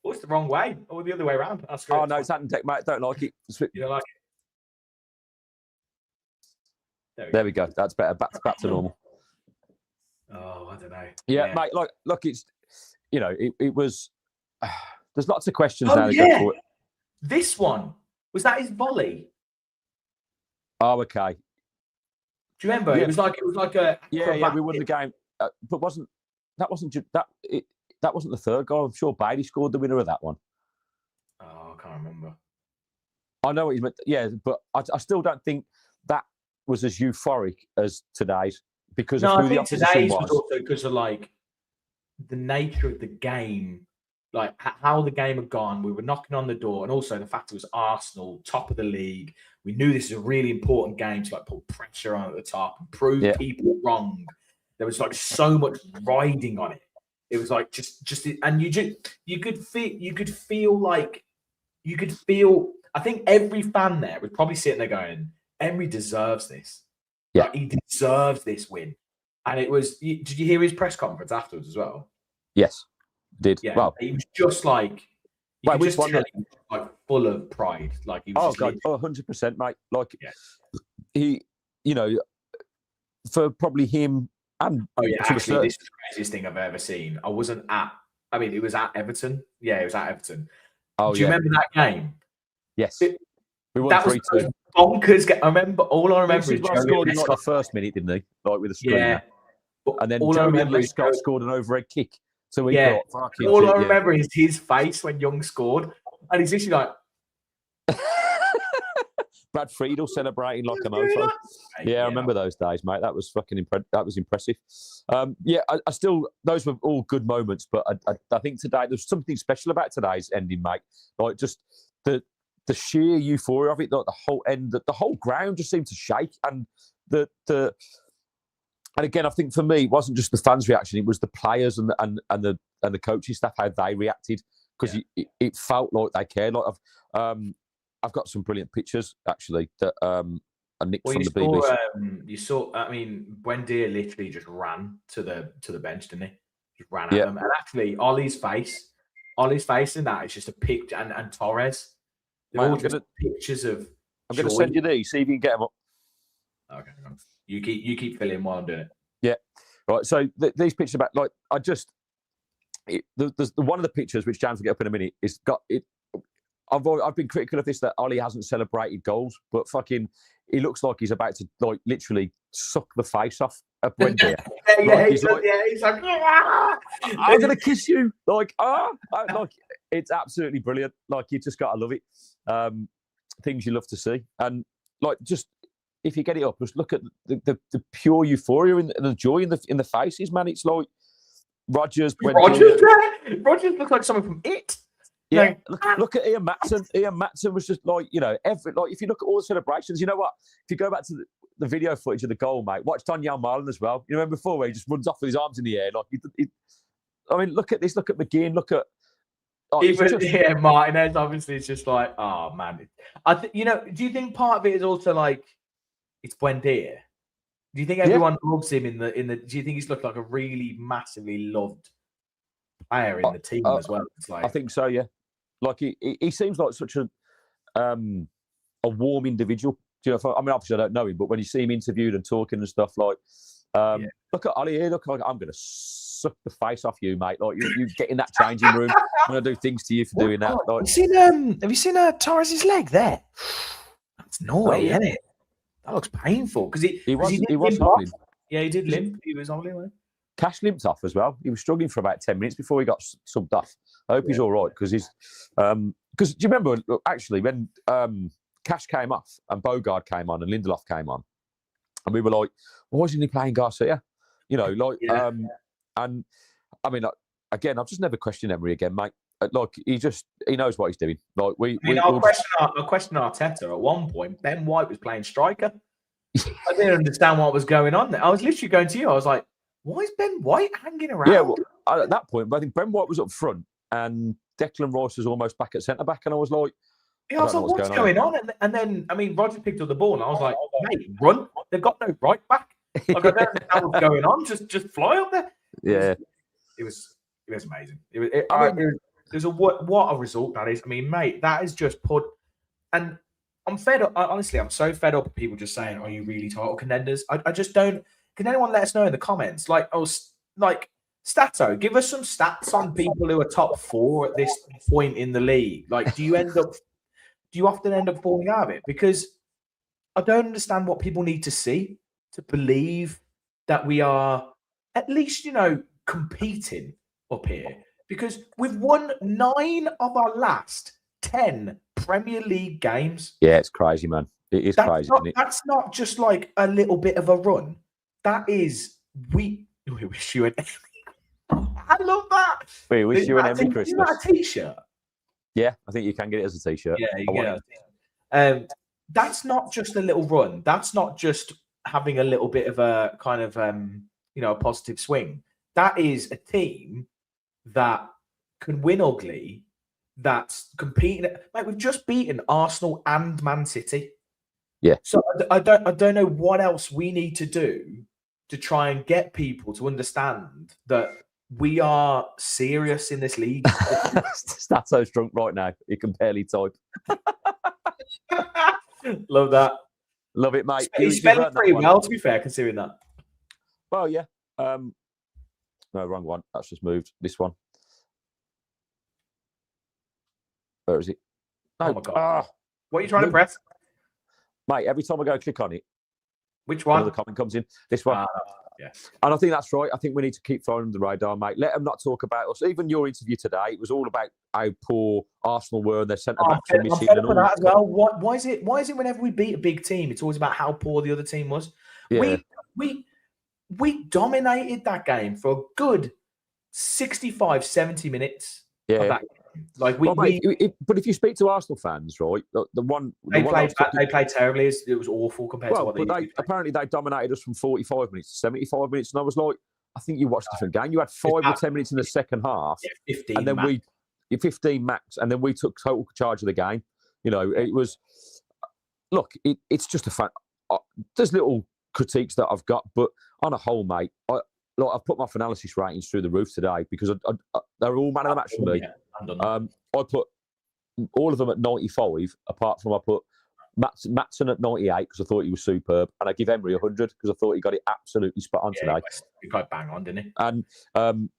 Oh, it's the wrong way. Or the other way around. Oh, no, it's Anton, mate. Don't like it. You don't like it? There we go. That's better. Back to normal. Oh, I don't know. Yeah, mate. Look, it's it was. There's lots of questions now. Yeah. This one was that his volley. Oh, okay. Do you remember? Yeah. It was like a we won the game, but that wasn't the third goal. I'm sure Bailey scored the winner of that one. Oh, I can't remember. I know what you meant. Yeah, but I still don't think that was as euphoric as today's because of who the opposition today's was. Was also because of like the nature of the game, like how the game had gone. We were knocking on the door, and also the fact it was Arsenal, top of the league. We knew this is a really important game to like put pressure on at the top and prove people wrong. There was like so much riding on it. It was like just, and you could feel. I think every fan there was probably sitting there going, "Emery deserves this. Yeah, like, he deserves this win." And it was. Did you hear his press conference afterwards as well? Yes, did. Yeah, well, he was just like. You could just tell he was like full of pride. Like he was. 100%, mate. Like he, for probably him. And actually, this is the craziest thing I've ever seen. I wasn't at. I mean, it was at Everton. Yeah, it was at Everton. Do you remember that game? Yes, we won that 3-2. Bonkers. I remember is Joey scored in like the first minute, didn't he? Like with a screen. Yeah, and then Joey and Lescott scored an overhead kick. So we thought, fucking all I remember is his face when Young scored, and he's literally like. Brad Friedel celebrating like a mofo. I remember those days, mate. That was fucking impressive. I still, those were all good moments, but I think today there's something special about today's ending, mate. Like just the sheer euphoria of it, like the whole end, the whole ground just seemed to shake, and and again, I think for me, it wasn't just the fans' reaction; it was the players and the coaching staff how they reacted, because it felt like they cared. Like I've got some brilliant pictures actually that are nicked from the BBC. You saw, I mean, Buendía literally just ran to the bench, didn't he? Just ran at them. And actually, Ollie's face in that is just a picture, and Torres. They're all just pictures of. I'm going to send you these. See if you can get them up. Okay, you keep filling while I'm doing it. Yeah, right. So these pictures about like there's one of the pictures which James will get up in a minute. It's got it. I've been critical of this, that Ollie hasn't celebrated goals, but fucking, he looks like he's about to like literally suck the face off of Buendía. He's like, I'm gonna kiss you, like it's absolutely brilliant. Like you just gotta love it. Things you love to see, and like just if you get it up, just look at the pure euphoria and the joy in the faces, man. It's like Rodgers looks like someone from It. Yeah, look at Ian Matson. Ian Matson was just like, if you look at all the celebrations, you know what? If you go back to the video footage of the goal, mate, watch Daniel Marlin as well. You remember before where he just runs off with his arms in the air? I mean, look at this. Look at McGinn. Look at. Martinez. Obviously, it's just like, oh man. Do you think part of it is also like it's Buendía? Do you think everyone loves him in the? Do you think he's looked like a really massively loved player in the team as well? It's like, I think so. Yeah. Like he seems like such a warm individual. Do you know? I mean, obviously I don't know him, but when you see him interviewed and talking and stuff, like, look at Ollie here. Look, like, I'm going to suck the face off you, mate. Like you get in that changing room. I'm going to do things to you for doing that. Like, have you seen Torres' leg there? That's naughty, isn't it? That looks painful because he was hobbling. Yeah, he did limp. He was hobbling. Cash limped off as well. He was struggling for about 10 minutes before he got subbed off. I hope he's all right because he's. Because do you remember actually when Cash came off and Bogard came on and Lindelof came on, and we were like, why isn't he playing Garcia? And I mean, again, I've just never questioned Emery again, mate. Like he knows what he's doing. Like I'll question Arteta. At one point, Ben White was playing striker. I didn't understand what was going on there. I was literally going to you. I was like, why is Ben White hanging around? Yeah, well, at that point, I think Ben White was up front and Declan Rice was almost back at centre back, and I was like, what's going on? And then, I mean, Roger picked up the ball, and I was like, mate, run! They've got no right back. Like I don't understand what's going on. Just fly up there. Yeah, it was amazing. What a result that is. I mean, mate, that is just put. And I'm fed up. Honestly, I'm so fed up of people just saying, "Are you really title contenders?" I just don't. Can anyone let us know in the comments? Stato, give us some stats on people who are top 4 at this point in the league. Like, do you often end up falling out of it? Because I don't understand what people need to see to believe that we are at least, competing up here. Because we've won 9 of our last 10 Premier League games. Yeah, it's crazy, man. It is crazy, isn't it? That's not just like a little bit of a run. That is, we wish you an. I love that. We wish you an Emery Christmas. Is that a t-shirt? Yeah, I think you can get it as a t-shirt. Yeah, you get it. That's not just a little run. That's not just having a little bit of a kind of a positive swing. That is a team that can win ugly. That's competing. Like, we've just beaten Arsenal and Man City. Yeah. So I don't know what else we need to do to try and get people to understand that we are serious in this league. Stato's drunk right now. He can barely type. Love that. Love it, mate. He's spelling pretty well, to be fair, considering that. Well, yeah. No, wrong one. That's just moved. This one. Where is it? No. Oh my God. What are you trying to press? Mate, every time I go click on it, which one? Another comment comes in. This one. Yeah. And I think that's right. I think we need to keep throwing the radar, mate. Let them not talk about us. Even your interview today, it was all about how poor Arsenal were and their centre-backs were missing. I'm that as well. Why is it whenever we beat a big team, it's always about how poor the other team was? Yeah. We dominated that game for a good 65, 70 minutes. Yeah. Of that game. Like but if you speak to Arsenal fans, right, they played terribly. It was awful compared to what they apparently they dominated us from 45 minutes to 75 minutes, and I was like, I think you watched a different game. You had 5 or 10 minutes in the second half, 15 and then max. 15 max, and then we took total charge of the game. You know, it was. Look, it's just a fact. There's little critiques that I've got, but on a whole, mate, I've put my analysis ratings through the roof today because they're all man of the match for me. I put all of them at 95, apart from I put Matson at 98 because I thought he was superb, and I give Emery 100 because I thought he got it absolutely spot on today. He got bang on, didn't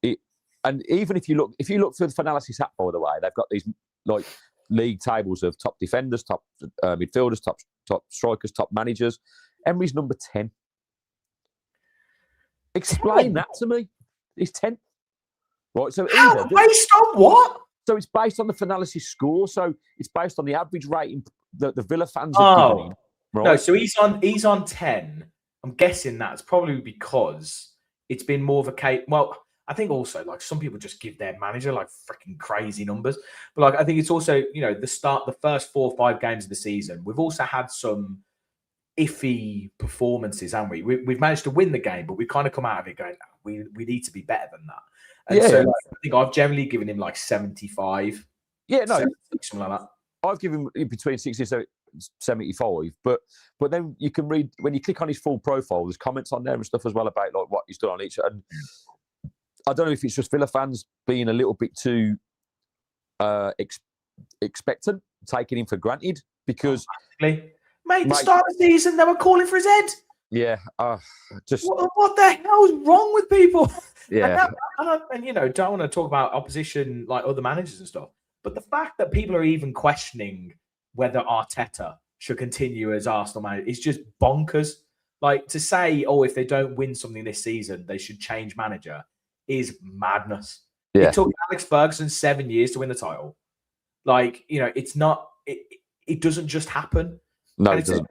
he? And even if you look through the analysis app, by the way, they've got these like league tables of top defenders, top midfielders, top strikers, top managers. Emery's number 10. Explain that to me. He's 10th. Right, so based on what? So it's based on the Finalysis score. So it's based on the average rating that the Villa fans have given him. Right? No, so he's on 10. I'm guessing that's probably because it's been more of a case. Well, I think also like some people just give their manager like freaking crazy numbers. But like I think it's also, the first 4 or 5 games of the season, we've also had some iffy performances, haven't we? We've managed to win the game, but we've kind of come out of it going, we need to be better than that. And so I think I've generally given him like 75. Yeah, no, 70, something like that. I've given him between 60 and 75. But then you can read, when you click on his full profile, there's comments on there and stuff as well about like what he's done on each. And I don't know if it's just Villa fans being a little bit too expectant, taking him for granted, because... Mate, the start of the season, they were calling for his head. Yeah, just... What the hell is wrong with people? Yeah. And don't want to talk about opposition like other managers and stuff, but the fact that people are even questioning whether Arteta should continue as Arsenal manager is just bonkers. Like, to say, if they don't win something this season, they should change manager is madness. Yeah. It took Alex Ferguson 7 years to win the title. Like, it's not... It doesn't just happen. No, it doesn't.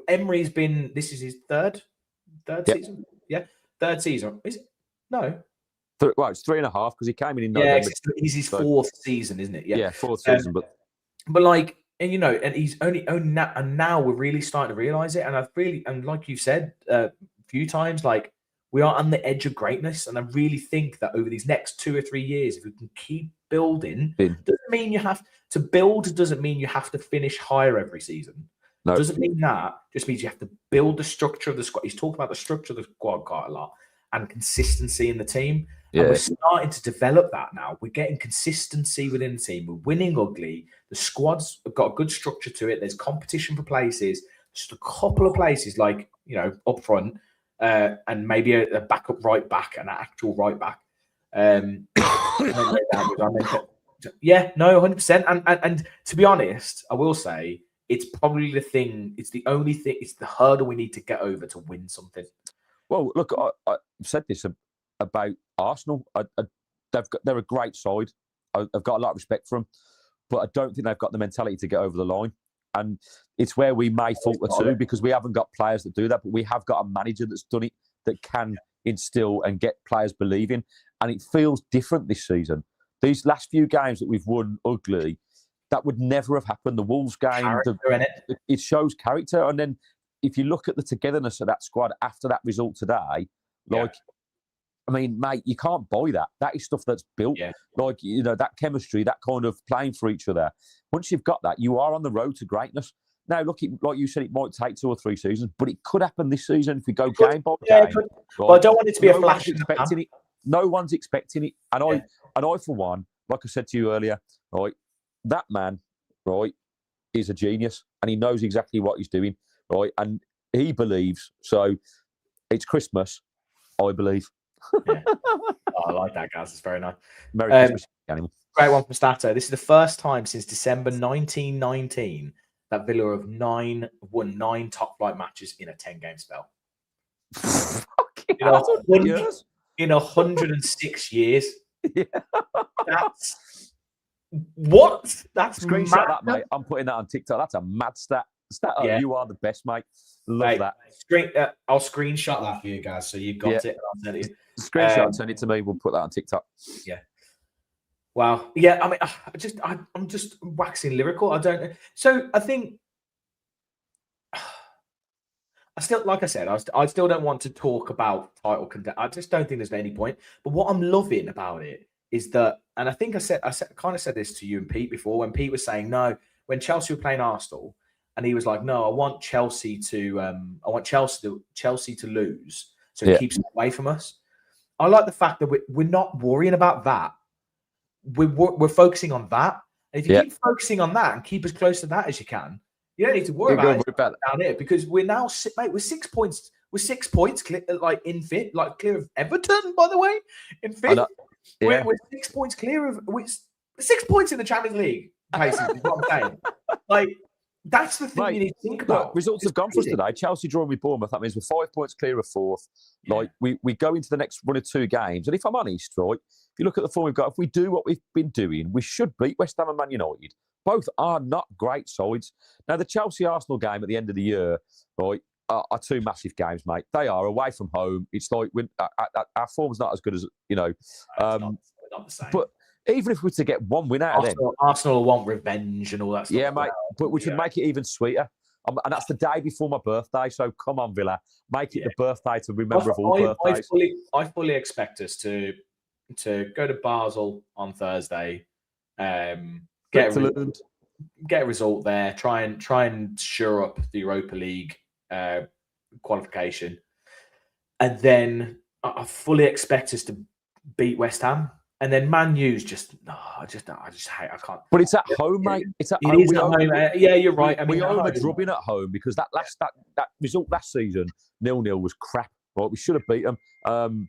Emery's been... This is his third season? Yeah, third season. Is it? No. Well, it's 3.5 because he came in November. Yeah, he's his 4th season, isn't it? Yeah, 4th season. But like, and he's only now, and now we're really starting to realize it. And like you said a few times, like, we are on the edge of greatness. And I really think that over these next 2 or 3 years, if we can keep building, doesn't mean you have to build. Doesn't mean you have to finish higher every season. No. Doesn't mean that. Just means you have to build the structure of the squad. He's talked about the structure of the squad quite a lot and consistency in the team. Yeah. And we're starting to develop that now. We're getting consistency within the team. We're winning ugly. The squad's got a good structure to it. There's competition for places. Just a couple of places like, up front and maybe a backup right back, an actual right back. Yeah, no, 100%. And to be honest, I will say, it's probably it's the only thing, it's the hurdle we need to get over to win something. Well, look, I've said this about Arsenal. They're a great side. I've got a lot of respect for them. but I don't think they've got the mentality to get over the line. And it's where we may falter too, because we haven't got players that do that, but we have got a manager that's done it, that can instill and get players believing. And it feels different this season. These last few games that we've won ugly, that would never have happened. The Wolves game, it shows character. And then if you look at the togetherness of that squad after that result today, I mean, mate, you can't buy that. That is stuff that's built. Yeah. Like, that chemistry, that kind of playing for each other. Once you've got that, you are on the road to greatness. Now, look, like you said, it might take 2 or 3 seasons, but it could happen this season if we go game by game. Right? Well, I don't want it to be a flash. No one's expecting it. And I, for one, like I said to you earlier, right, that man, right, is a genius, and he knows exactly what he's doing, right? And he believes. So it's Christmas, I believe. Yeah. I like that, guys. It's very nice. Merry Christmas, animal. Great one from Stato. This is the first time since December 1919 that Villa have won 9 top flight matches in a 10-game spell. In 106 years. Yeah. That's what? That's screenshot mad. that, mate. I'm putting that on TikTok. That's a mad stat. Yeah. You are the best, mate. Love that. I'll screenshot that for you guys, so you've got it. I'll send it. Screenshot, send it to me. We'll put that on TikTok. Yeah. Wow. Yeah. I mean, I'm just waxing lyrical. I don't know. So I think I still, like I said, I still don't want to talk about title contest. I just don't think there's any point. But what I'm loving about it is that, and I think I kind of said this to you and Pete before, when Pete was saying no, when Chelsea were playing Arsenal, and he was like, no, I want Chelsea to lose, so it keeps them away from us. I like the fact that we're not worrying about that. We're focusing on that. And if you keep focusing on that and keep as close to that as you can, you don't need to worry about it down here, because we're now, mate, we're 6 points. We're 6 points clear of Everton, by the way, in fifth. We're 6 points clear of. We're 6 points in the Champions League. Basically, is what I'm saying. Like, that's the thing you need to think about. Results have gone for us today. Chelsea drawing with Bournemouth. That means we're 5 points clear of 4th. Like, we go into the next 1 or 2 games. And if I'm honest, right, if you look at the form we've got, if we do what we've been doing, we should beat West Ham and Man United. Both are not great sides. Now, the Chelsea-Arsenal game at the end of the year, right, are 2 massive games, mate. They are away from home. It's like our form's not as good as, not the same. But even if we were to get 1 win out of them, Arsenal want revenge and all that stuff. Yeah, mate. But we should make it even sweeter. And that's the day before my birthday. So come on, Villa, make it the birthday to remember of all birthdays. I fully expect us to go to Basel on Thursday. Get a result there. Try and shore up the Europa League qualification, and then I fully expect us to beat West Ham. And then Man U's I just hate. I can't. But it's at home, mate. It's at home. Yeah, you're right. I mean, we owe a drubbing at home, because that result last season, 0-0, was crap. Right, we should have beat them.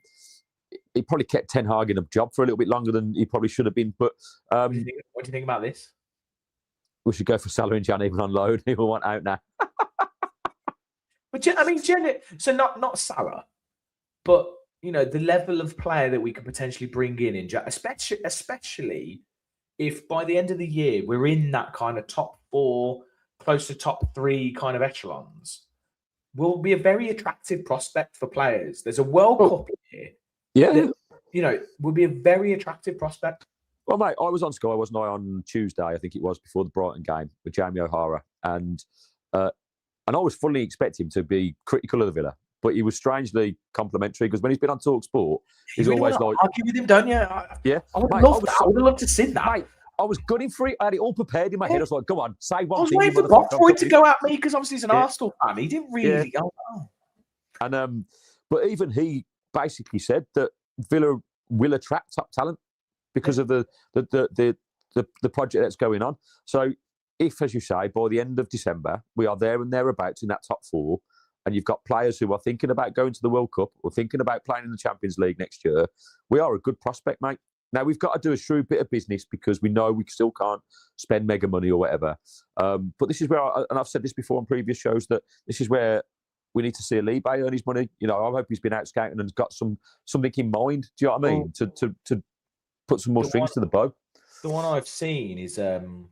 He probably kept Ten Hag in a job for a little bit longer than he probably should have been. But what do you think about this? We should go for Salah and Jan even on loan. He will want out now. But I mean, so not Salah, but the level of player that we could potentially bring in especially if by the end of the year we're in that kind of top 4, close to top 3 kind of echelons, will be a very attractive prospect for players. There's a World Cup here. Yeah. That, will be a very attractive prospect. Well, mate, I was on Sky, wasn't I, on Tuesday, I think it was, before the Brighton game with Jamie O'Hara. And I was fully expecting him to be critical of the Villa, but he was strangely complimentary, because when he's been on TalkSport, he's always like... argue with him, don't you? Yeah. I would love to see that. Mate, I was gunning for it. I had it all prepared in my head. I was like, come on, say one thing. I was waiting for Bob to go at me, because obviously he's an Arsenal fan. He didn't really go. And but even he basically said that Villa will attract top talent because of the project that's going on. So if, as you say, by the end of December, we are there and thereabouts in that top 4, and you've got players who are thinking about going to the World Cup or thinking about playing in the Champions League next year, we are a good prospect, mate. Now, we've got to do a shrewd bit of business, because we know we still can't spend mega money or whatever. But this is where, and I've said this before on previous shows, that this is where we need to see Alibe earn his money. I hope he's been out scouting and has got something in mind. Do you know what I mean? To put some more strings to the bow. the one I've seen is and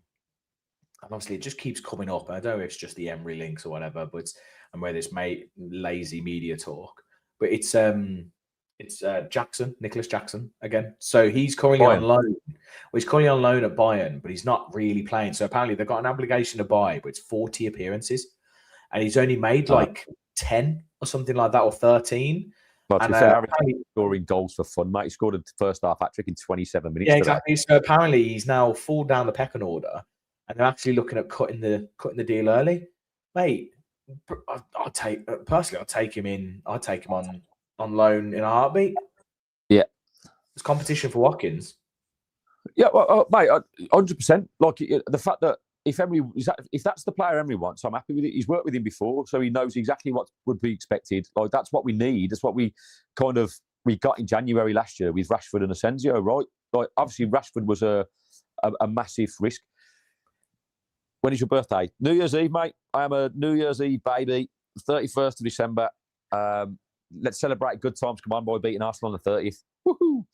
obviously it just keeps coming up. I don't know if it's just the Emery links or whatever, but and where this lazy media talk. But it's Jackson, Nicholas Jackson again. So he's currently on loan. Well, he's currently on loan at Bayern, but he's not really playing. So apparently they've got an obligation to buy, but it's 40 appearances, and he's only made like 10 or something like that, or 13. Well, to be fair, scoring goals for fun, mate. He scored a first half hat-trick in 27 minutes. Yeah, exactly. So apparently he's now fallen down the pecking order, and they're actually looking at cutting the deal early. Mate, I'll take him in. I'd take him on loan in a heartbeat. Yeah, it's competition for Watkins. Yeah, well, mate, 100%. Like the fact that if that's the player Emery wants, I'm happy with it. He's worked with him before, so he knows exactly what would be expected. Like that's what we need. That's what we got in January last year with Rashford and Asensio, right? Like obviously Rashford was a massive risk. When is your birthday? New Year's Eve, mate. I am a New Year's Eve baby. 31st of December. Let's celebrate good times. Come on, boy, beating Arsenal on the 30th. Woohoo!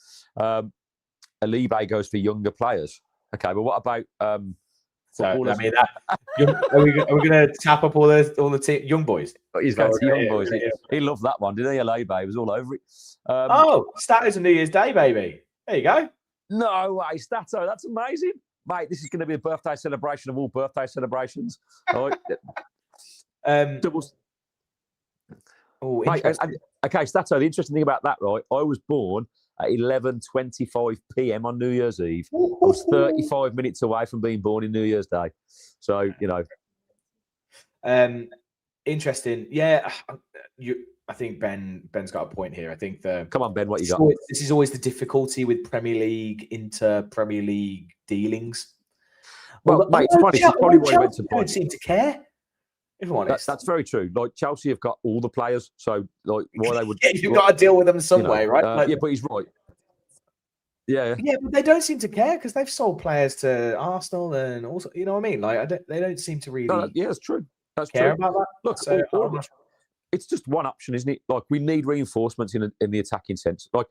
Alibe goes for younger players. Okay, but what about so I mean, are we going to tap up all the young boys? He's going to young boys. He loved that one, didn't he? Alibe, he was all over it. Stato's a New Year's Day, baby. There you go. No way, Stato. That's amazing, mate. This is going to be a birthday celebration of all birthday celebrations. All right. Doubles. Oh, okay, Stato. The interesting thing about that, right? I was born at 11:25 p.m. on New Year's Eve. I was 35 minutes away from being born in New Year's Day. So, you know. Interesting. Yeah, I think Ben's got a point here. I think come on, Ben, what you got? This is always the difficulty with Premier League Premier League dealings. Well, mate, it's funny. It's probably why he went to Bayern. Don't seem to care. That's very true. Like Chelsea have got all the players, so like why they would you've got to deal with them some way, right? Yeah, but he's right. Yeah, but they don't seem to care because they've sold players to Arsenal and also, you know what I mean? Like they don't seem to really. Yeah, it's true. That's care true. About that. Look, so, it's just one option, isn't it? Like we need reinforcements in the attacking sense. Like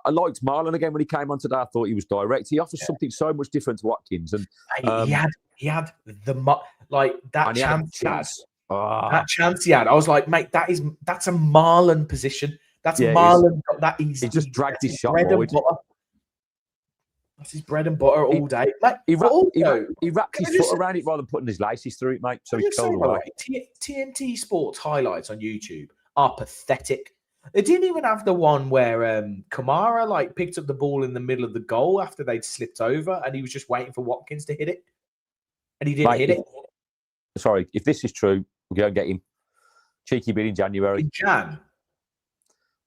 I liked Marlon again when he came on today. I thought he was direct. He offers something so much different to Watkins, and he had that chance. That chance he had, I was like, mate, that's a Marlon position. That's Marlon got that easy. He just dragged his shot forward. That's his bread and butter all day. Like he wrapped his foot around it rather than putting his laces through it, mate. So he curled away. TNT Sports highlights on YouTube are pathetic. They didn't even have the one where Kamara picked up the ball in the middle of the goal after they'd slipped over, and he was just waiting for Watkins to hit it, and he didn't hit it. Sorry, if this is true, we'll go and get him. Cheeky bid in January. In Jan,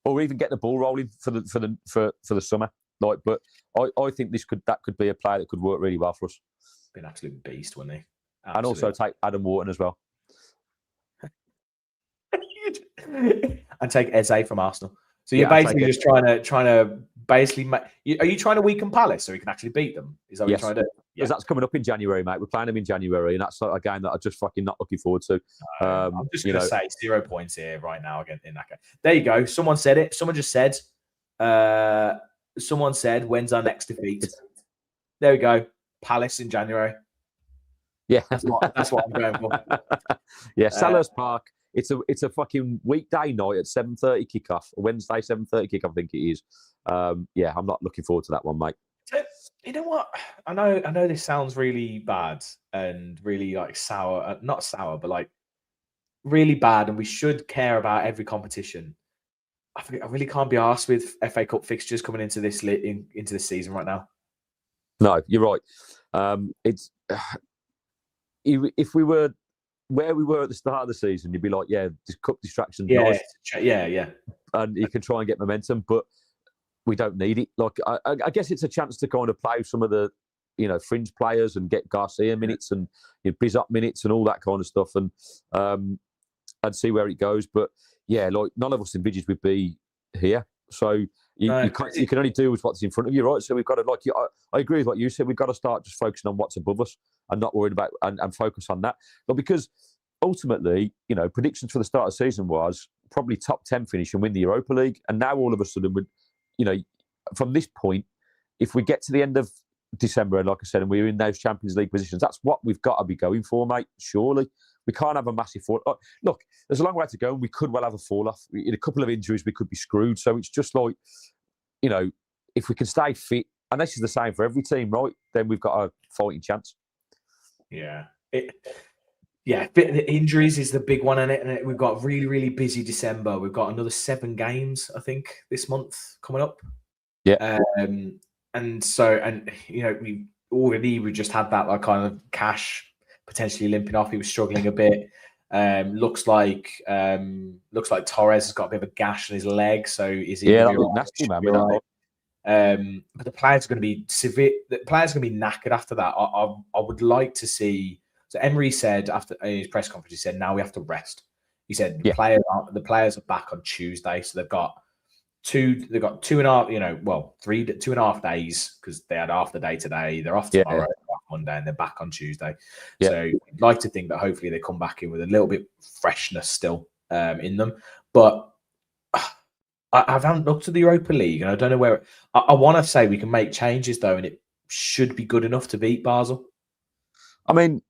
or even get the ball rolling for the summer. But I think that could be a player that could work really well for us. Be an absolute beast, wouldn't he? Absolutely. And also take Adam Wharton as well. And take Eze from Arsenal. So you're basically just trying to basically. Are you trying to weaken Palace so we can actually beat them? Is that what you're trying to do? Because that's coming up in January, mate. We're playing them in January, and that's a game that I'm just fucking not looking forward to. I'm just going to say 0 points here right now again in that game. There you go. Someone said it. Someone just said. Someone said, "When's our next defeat?" There we go. Palace in January. Yeah, that's what I'm going for. Yeah, Selhurst Park. It's a fucking weekday night at 7:30 kickoff. Wednesday 7:30 kickoff, I think it is. Yeah, I'm not looking forward to that one, mate. You know what? I know this sounds really bad and really sour. Not sour, but really bad. And we should care about every competition. I really can't be arsed with FA Cup fixtures coming into this into this season right now. No, you're right. It's if we were where we were at the start of the season, you'd be like, yeah, just cup distractions. Yeah, nice. Yeah. And you can try and get momentum, but we don't need it. I guess it's a chance to kind of play some of the, fringe players and get Garcia minutes and Bizot minutes and all that kind of stuff, and see where it goes. But yeah, none of us envisaged we'd be here, so you can only do with what's in front of you, right? So we've got to, I agree with what you said. We've got to start just focusing on what's above us and not worried about and focus on that. But because ultimately, predictions for the start of the season was probably top 10 finish and win the Europa League, and now all of a sudden, from this point, if we get to the end of December, and like I said, and we're in those Champions League positions. That's what we've got to be going for, mate. Surely. We can't have a massive fall. Look, there's a long way to go, and we could well have a fall off. In a couple of injuries, we could be screwed. So it's just like, if we can stay fit, and this is the same for every team, right? Then we've got a fighting chance. Yeah. The injuries is the big one in it, and we've got really, really busy December. We've got another 7 games, I think, this month coming up. Yeah. We just had that like kind of Cash potentially limping off. He was struggling a bit. Looks like Torres has got a bit of a gash on his leg, so is he? Yeah, nasty, man. But the players are going to be severe. The players are going to be knackered after that. I would like to see. So Emery said after his press conference, he said, "Now we have to rest." He said the players are back on Tuesday, so they've got 2.5 days because they had half the day today. They're off tomorrow, off Monday, and they're back on Tuesday. Yeah. So I'd like to think that hopefully they come back in with a little bit freshness still in them. But I haven't looked at the Europa League, and I don't know where. I want to say we can make changes though, and it should be good enough to beat Basel. I mean,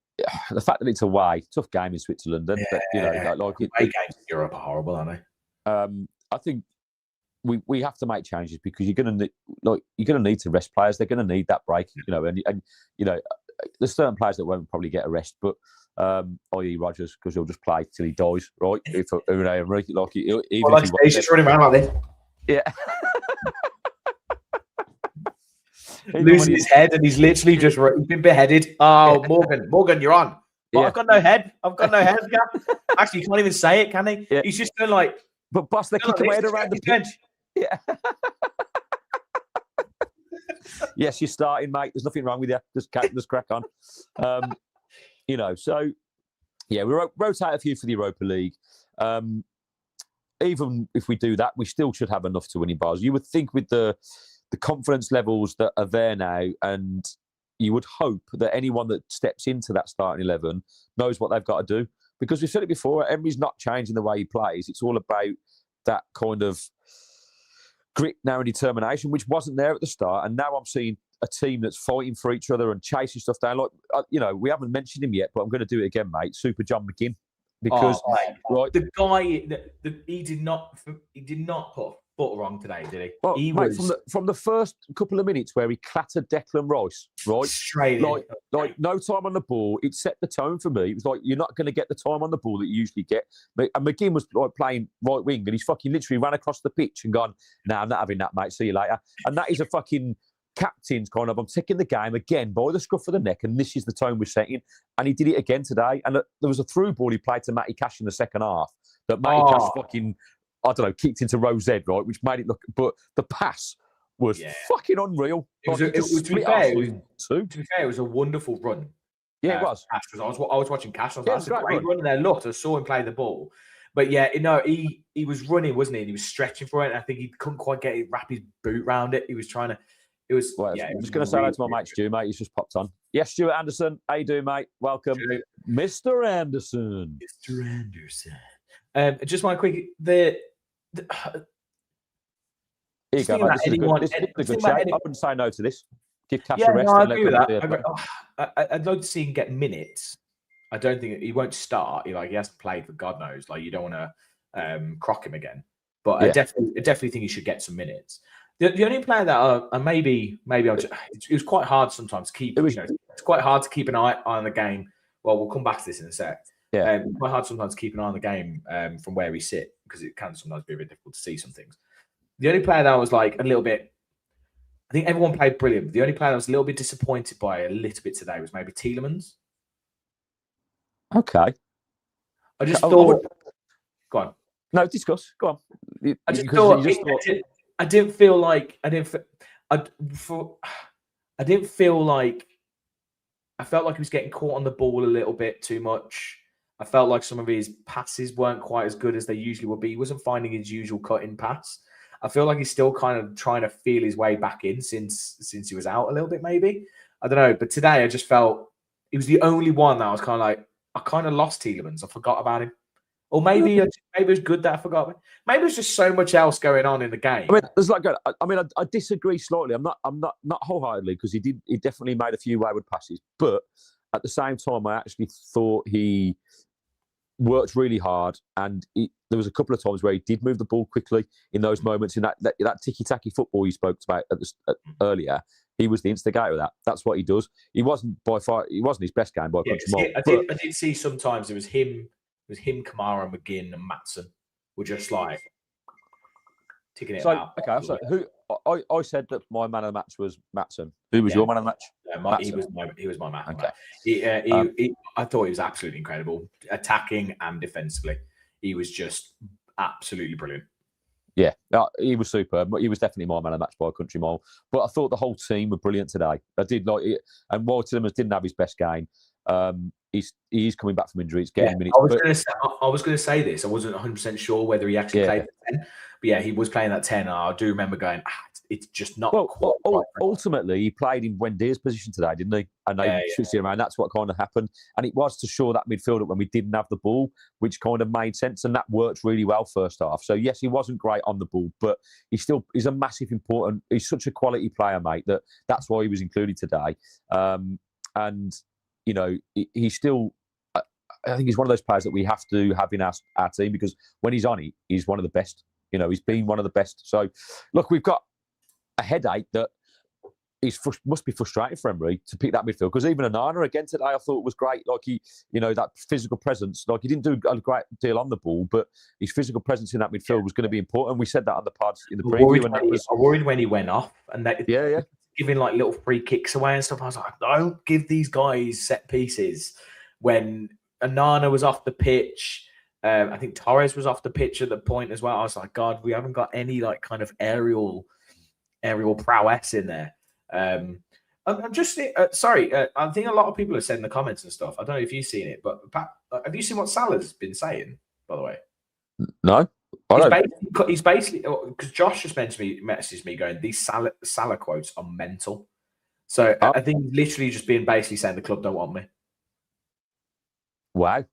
the fact that it's away, tough game in Switzerland. But, away games in Europe are horrible, aren't they? I think we have to make changes because you're going to need to rest players. They're going to need that break, and there's certain players that won't probably get a rest, but i.e. Rodgers, because he'll just play till he dies, right? If Unai Emery, he's just running around like this. Yeah. Losing his head, and he's literally just he's been beheaded. Oh, Morgan, you're on. Well, I've got no head. Guy. Actually, he can't even say it, can he? Yeah. He's just doing like. But boss, they're kicking away around the pitch. Yeah. Yes, you're starting, mate. There's nothing wrong with you. Just crack on. So we rotate a few for the Europa League. Even if we do that, we still should have enough to win in Basel. You would think with the confidence levels that are there now, and you would hope that anyone that steps into that starting 11 knows what they've got to do. Because we've said it before, Emery's not changing the way he plays. It's all about that kind of grit now and determination, which wasn't there at the start. And now I'm seeing a team that's fighting for each other and chasing stuff down. Like, we haven't mentioned him yet, but I'm going to do it again, mate. Super John McGinn. Because the guy, he did not put a foot wrong today, did he? Well, from the first couple of minutes where he clattered Declan Rice, right? Straight like no time on the ball. It set the tone for me. It was like, you're not going to get the time on the ball that you usually get. And McGinn was like playing right wing, and he's fucking literally ran across the pitch and gone, "Nah, I'm not having that, mate. See you later." And that is a fucking captain's kind of, I'm taking the game again by the scruff of the neck, and this is the tone we're setting. And he did it again today. And there was a through ball he played to Matty Cash in the second half that Matty Cash fucking, I don't know, kicked into Rose Ed, right? Which made it look, but the pass was fucking unreal. To be fair, it was a wonderful run. Yeah, it was. Cash, I was watching Cash. I was like, that's a great run there. Look, I saw him play the ball. But he was running, wasn't he? And he was stretching for it. And I think he couldn't quite wrap his boot around it. He was trying to. It was. Well, I'm just going to say that to my mate Stu, mate. He's just popped on. Yes, Stuart Anderson. How you doing, mate? Welcome, Mr. Anderson. Mr. Anderson. Just one quick. Here you go, mate. This is a good show. I wouldn't say no to this. Give Cash a rest. No, I agree with that. I'd love to see him get minutes. I don't think he won't start. He hasn't played for God knows. Like, you don't want to crock him again. But I definitely think he should get some minutes. The only player that maybe it was quite hard sometimes to keep. It's quite hard to keep an eye on the game. Well, we'll come back to this in a sec. Yeah, it's quite hard sometimes to keep an eye on the game from where we sit, because it can sometimes be a bit difficult to see some things. The only player that was like a little bit, I think everyone played brilliant, but the only player that was a little bit disappointed by a little bit today was maybe Tielemans. Okay. I just thought. Go on. No, discuss. Go on. I didn't feel like I felt like he was getting caught on the ball a little bit too much. I felt like some of his passes weren't quite as good as they usually would be. He wasn't finding his usual cutting pass. I feel like he's still kind of trying to feel his way back in since he was out a little bit, maybe. I don't know. But today I just felt he was the only one that I was kind of like, I kind of lost Tielemans. I forgot about him. Or maybe it was good that I forgot. Maybe there's just so much else going on in the game. I mean, there's I disagree slightly. I'm not wholeheartedly, because he definitely made a few wayward passes, but at the same time, I actually thought he worked really hard, and there was a couple of times where he did move the ball quickly in those moments, in that ticky-tacky football you spoke about earlier. He was the instigator of that. That's what he does. He wasn't his best game by a country mile. I did see sometimes it was him, Kamara, McGinn, and Maatsen were just like ticking it out. Okay, so I said that my man of the match was Maatsen. Who was your man of the match? He was my man. Okay. I thought he was absolutely incredible, attacking and defensively. He was just absolutely brilliant. Yeah, he was superb. He was definitely my man of the match by a country mile. But I thought the whole team were brilliant today. I did like it. And while Tillmans didn't have his best game, he's coming back from injury. It's getting minutes. I was going to say this. I wasn't 100% sure whether he actually played the 10. But yeah, he was playing that 10. I do remember going, it's just not quite. Ultimately, he played in Buendia's position today, didn't he? And they switched him around. That's what kind of happened. And it was to shore that midfield up when we didn't have the ball, which kind of made sense. And that worked really well first half. So, yes, he wasn't great on the ball, but he's a massive important. He's such a quality player, mate, that's why he was included today. And, you know, he's still. I think he's one of those players that we have to have in our team, because when he's on it, he's one of the best. You know, he's been one of the best. So, look, we've got a headache that must be frustrating for Emery to pick that midfield, because even Onana again today, I thought was great. Like that physical presence. Like, he didn't do a great deal on the ball, but his physical presence in that midfield was going to be important. We said that on the pods in the preview. I worried when he went off, and giving like little free kicks away and stuff. I was like, don't give these guys set pieces. When Onana was off the pitch, I think Torres was off the pitch at the point as well. I was like, God, we haven't got any like kind of aerial prowess in there. I'm just sorry. I think a lot of people have said in the comments and stuff. I don't know if you've seen it, but Pat, have you seen what Salah's been saying? By the way, no. He's basically, because Josh just messaged me going, these Salah quotes are mental. So I think he's literally just being basically saying the club don't want me. Wow.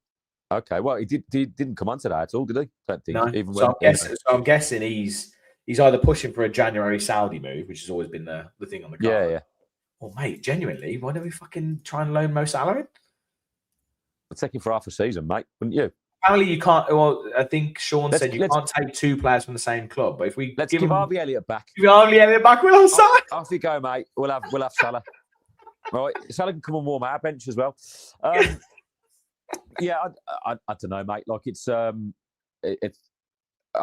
Okay. Well, he didn't come on today at all, did he? Don't think. No. Even so I'm guessing he's either pushing for a January Saudi move, which has always been the thing on the card. Yeah. Well, mate, genuinely, why don't we fucking try and loan Mo Salah in? I'd take him for half a season, mate, wouldn't you? Apparently you can't. Well, I think Sean said you can't take two players from the same club. But if we give Harvey Elliott back, we'll have Salah. Off you go, mate. We'll have Salah. Right, Salah can come and warm our bench as well. Yeah, I don't know, mate. Like it's I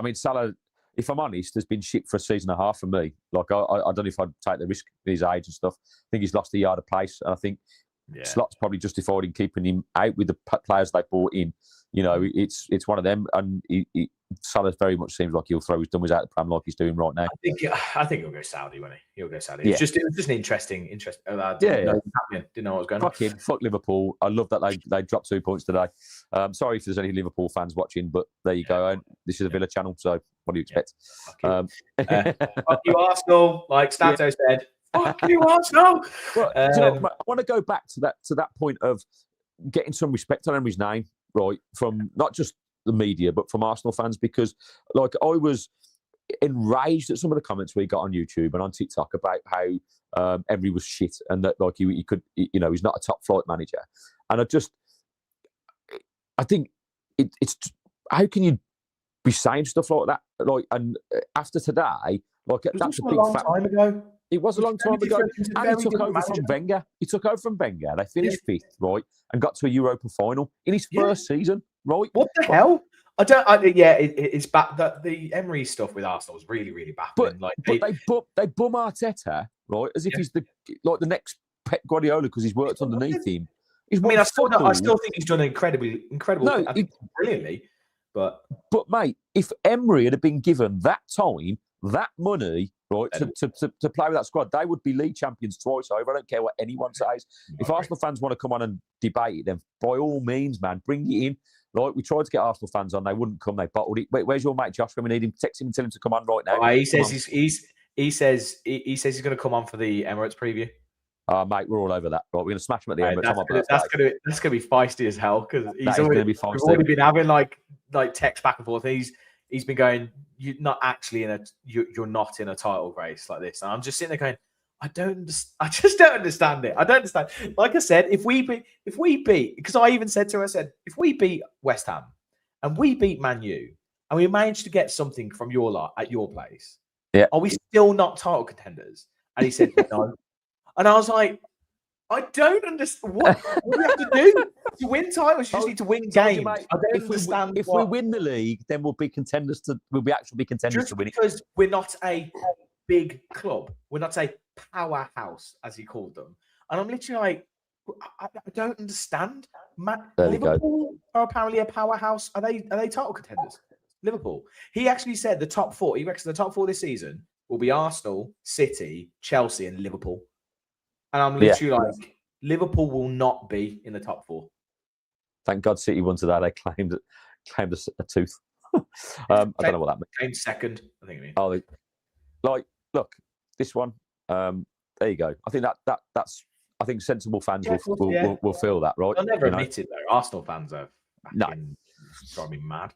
mean, Salah, if I'm honest, has been shit for a season and a half for me. Like I don't know if I'd take the risk at his age and stuff. I think he's lost a yard of pace, and I think Slot's probably justified in keeping him out with the players they brought in. You know, it's one of them, and Salah very much seems like he'll throw his dummies out the pram like he's doing right now. I think he'll go Saudi, won't he? He'll go Saudi. Yeah. It was just an interesting. Didn't know what was going on. Fuck him. Fuck Liverpool. I love that they dropped 2 points today. Sorry if there's any Liverpool fans watching, but there you go. This is a Villa channel, so what do you expect? Fuck you, Arsenal. Like Stato said. Fuck you, Arsenal. Well, I want to go back to that point of getting some respect on Emery's name, right? From not just the media, but from Arsenal fans, because like I was enraged at some of the comments we got on YouTube and on TikTok about how Emery was shit and that like he could, you know, he's not a top flight manager. And I think it's how can you be saying stuff like that? Like, and after today, like that's a big time ago. It was a long time ago. And he took over from Wenger. They finished fifth, right, and got to a Europa final in his first season, right? What the hell? It's back. The Emery stuff with Arsenal was really, really baffling. But they bum Arteta, right, as if he's the next Pep Guardiola because he's worked underneath him. I still think he's done incredible. No, brilliantly. But mate, if Emery had been given that time, that money, right, to play with that squad, they would be league champions twice over. I don't care what anyone says. If Arsenal fans want to come on and debate it, then by all means, man, bring it in. Like, we tried to get Arsenal fans on, they wouldn't come, they bottled it. Where's your mate Josh when we need him? Text him and tell him to come on right now. He says he's going to come on for the Emirates preview. Mate, we're all over that. Right, we're going to smash them at the end. That's gonna be feisty as hell because he's already we've already been having like text back and forth. He's been going, you're not actually you're not in a title race like this. And I'm just sitting there going, I just don't understand it. I don't understand. Like I said, if we beat, because I even said to her, I said, if we beat West Ham and we beat Man U and we managed to get something from your lot at your place, are we still not title contenders? And he said no. And I was like, I don't understand. What do you have to do to win titles? You just need to win games. I don't understand. If we win the league, then we'll be contenders we'll actually be contenders to win it. Because we're not a big club. We're not a powerhouse, as he called them. And I'm literally like, I don't understand. Liverpool are apparently a powerhouse. Are they title contenders? Liverpool. He actually said the top four. He reckons the top four this season will be Arsenal, City, Chelsea, and Liverpool. And I'm literally like, Liverpool will not be in the top four. Thank God City won today. They claimed a tooth. I don't know what that means. Claimed second, I think it means. Look, this one. There you go. I think that's. I think sensible fans will feel that, right? They'll never admit it though. Arsenal fans are driving me mad.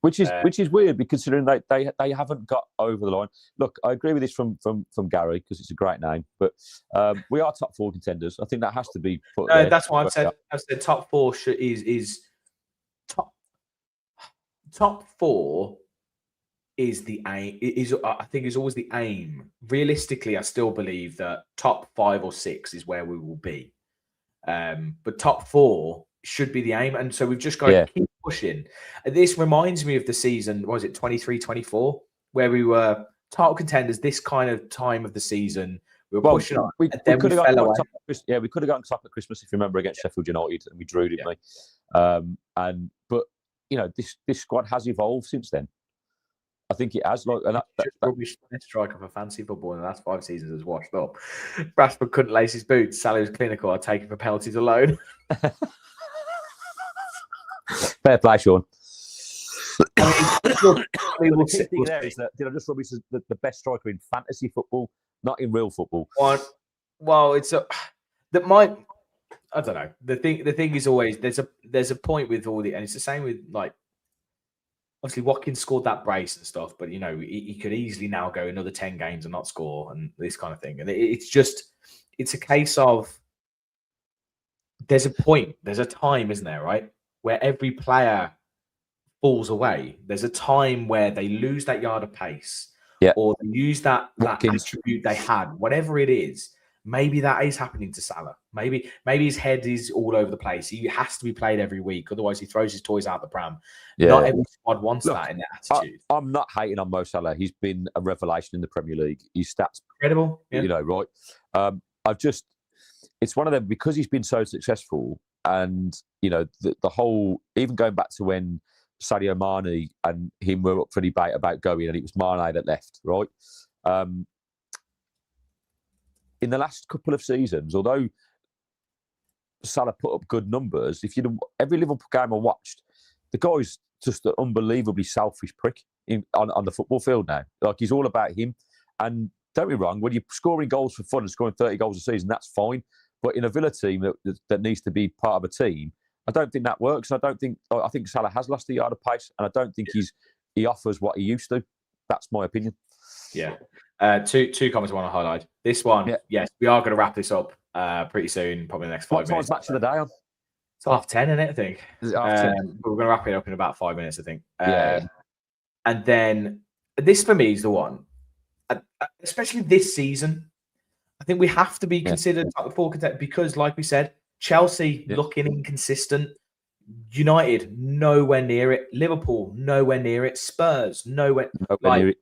Which is weird, because considering they haven't got over the line. Look, I agree with this from Gary, because it's a great name, but we are top four contenders. I think that has to be put. No, that's why I've said top four is top four is the aim. I think is always the aim. Realistically, I still believe that top 5 or 6 is where we will be, but top 4 should be the aim, and so we've just got to keep pushing. This reminds me of the season, what was it, 23-24, where we were title contenders this kind of time of the season. We were pushing on, and then we fell away. We could have gotten top at Christmas, if you remember, against Sheffield United, and we drew, didn't we? But you know, this squad has evolved since then. I think it has. Rubbish striker for fancy football in the last 5 seasons has washed up. Rashford couldn't lace his boots. Salah was clinical. I'd take him for penalties alone. Fair play, Sean. Did I just rubbish the best striker in fantasy football, not in real football? Well, it's I don't know. The thing is always there's a point with all the, and it's the same with like, obviously Watkins scored that brace and stuff, but you know he could easily now go another 10 games and not score and this kind of thing. And it's a case of there's a point, there's a time, isn't there, right? Where every player falls away. There's a time where they lose that yard of pace, or they use that attribute they had, whatever it is. Maybe that is happening to Salah. Maybe his head is all over the place. He has to be played every week, otherwise he throws his toys out the pram. Not every squad wants that in their attitude. I'm not hating on Mo Salah. He's been a revelation in the Premier League. His stats incredible. You know, right? It's one of them, because he's been so successful. And, you know, the whole, even going back to when Sadio Mane and him were up for debate about going, and it was Mane that left, right? In the last couple of seasons, although Salah put up good numbers, every Liverpool game I watched, the guy's just an unbelievably selfish prick on the football field now. Like, he's all about him. And don't be wrong, when you're scoring goals for fun and scoring 30 goals a season, that's fine. But in a Villa team that needs to be part of a team, I don't think that works. I think Salah has lost the yard of pace, and I don't think he offers what he used to. That's my opinion. Yeah. Two comments I want to highlight. This one, yes, we are going to wrap this up pretty soon, probably the next 5 minutes. What's match of the day on? It's 10:30, isn't it, I think? We're going to wrap it up in about 5 minutes, I think. And then this for me is the one, especially this season. I think we have to be considered top 4 contenders because, like we said, Chelsea looking inconsistent. United, nowhere near it. Liverpool, nowhere near it. Spurs, nowhere near it.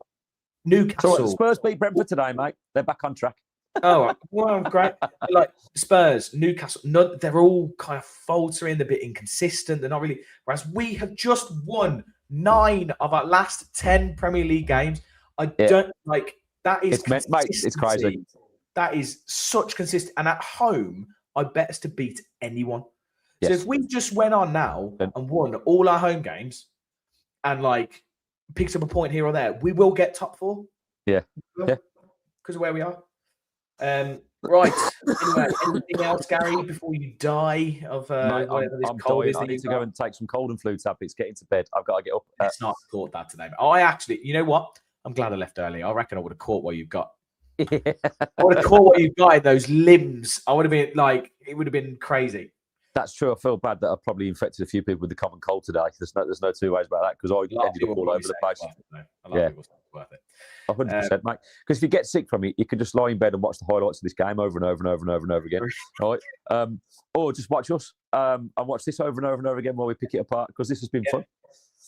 Newcastle. So Spurs beat Brentford today, mate. They're back on track. Oh, well, great. Like Spurs, Newcastle, they're all kind of faltering, they're a bit inconsistent. They're not really. Whereas we have just won 9 of our last 10 Premier League games. I don't like that. Is mate, it's crazy. That is such consistent. And at home, I bet us to beat anyone. Yes. So if we just went on now and won all our home games and like picked up a point here or there, we will get top 4. Yeah. Because of where we are. Right. Anyway, anything else, Gary, before you die of Mate, whatever this I'm cold dying. is? I need to go and take some cold and flu tablets. Get into bed. I've got to get up. Let's not record that today. I actually, you know what? I'm glad I left early. I reckon I would have caught what you've got. I would have caught what you've got in those limbs. I would have been like, it would have been crazy. That's true. I feel bad that I've probably infected a few people with the common cold today. There's no two ways about that because I ended up all over the place. Yeah, people say it's worth it. 100%, mate. Because if you get sick from it, you can just lie in bed and watch the highlights of this game over and over and over and over and over again, right? Or just watch us and watch this over and over and over again while we pick it apart because this has been fun.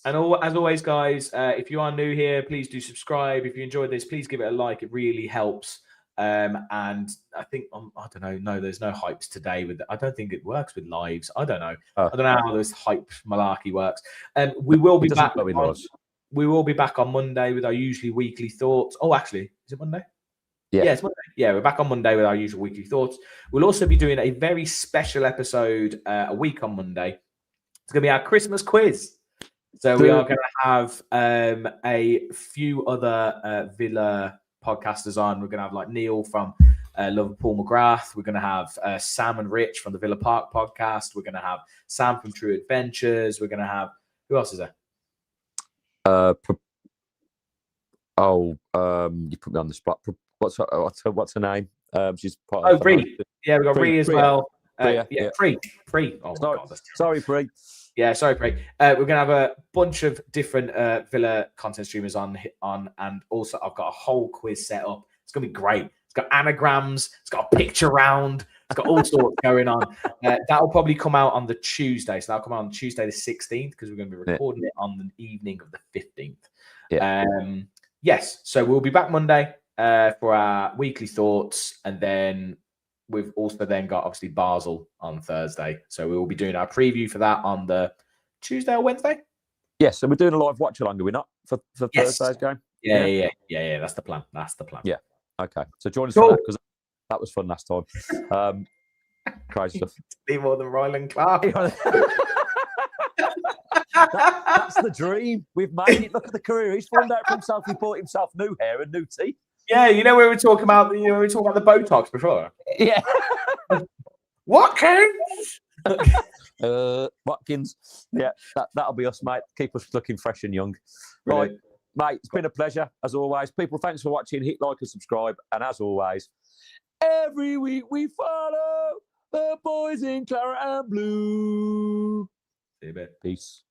And as always, guys, if you are new here, please do subscribe. If you enjoyed this, please give it a like. It really helps. And I think I don't know. No, there's no hypes today. I don't think it works with lives. I don't know. I don't know how this hype malarkey works. We will be back. We will be back on Monday with our usually weekly thoughts. Oh, actually, is it Monday? Yeah, it's Monday. Yeah, we're back on Monday with our usual weekly thoughts. We'll also be doing a very special episode a week on Monday. It's going to be our Christmas quiz. So we are going to have a few other Villa podcasters on. We're going to have like Neil from Liverpool McGrath. We're going to have Sam and Rich from the Villa Park podcast. We're going to have Sam from True Adventures. We're going to have, who else is there? You put me on the spot. What's her name? She's part of Bree. Yeah, we've got Bree as well. Bree. Oh, sorry, Bree. Yeah, sorry, Bree. We're going to have a bunch of different Villa content streamers on, and also I've got a whole quiz set up. It's going to be great. It's got anagrams. It's got a picture round. It's got all sorts going on. That'll probably come out on the Tuesday. So that'll come out on Tuesday the 16th because we're going to be recording it on the evening of the 15th. Yeah. Yes. So we'll be back Monday for our weekly thoughts. And then we've also then got obviously Basel on Thursday. So we will be doing our preview for that on the Tuesday or Wednesday. Yes. So we're doing a live watch along, are we not? For Thursday's game? Yeah. That's the plan. Yeah. Okay. So join us for that because that was fun last time. Crazy stuff. Be more than Ryland Clark. That's the dream. We've made it. Look at the career he's formed out for himself. He bought himself new hair and new teeth. Yeah, we were talking about the Botox before. Yeah. Watkins. Watkins. Yeah, that'll be us, mate. Keep us looking fresh and young. Right, mate. It's been a pleasure as always. People, thanks for watching. Hit like and subscribe. And as always, every week we follow the boys in claret and blue. See you a bit. Peace.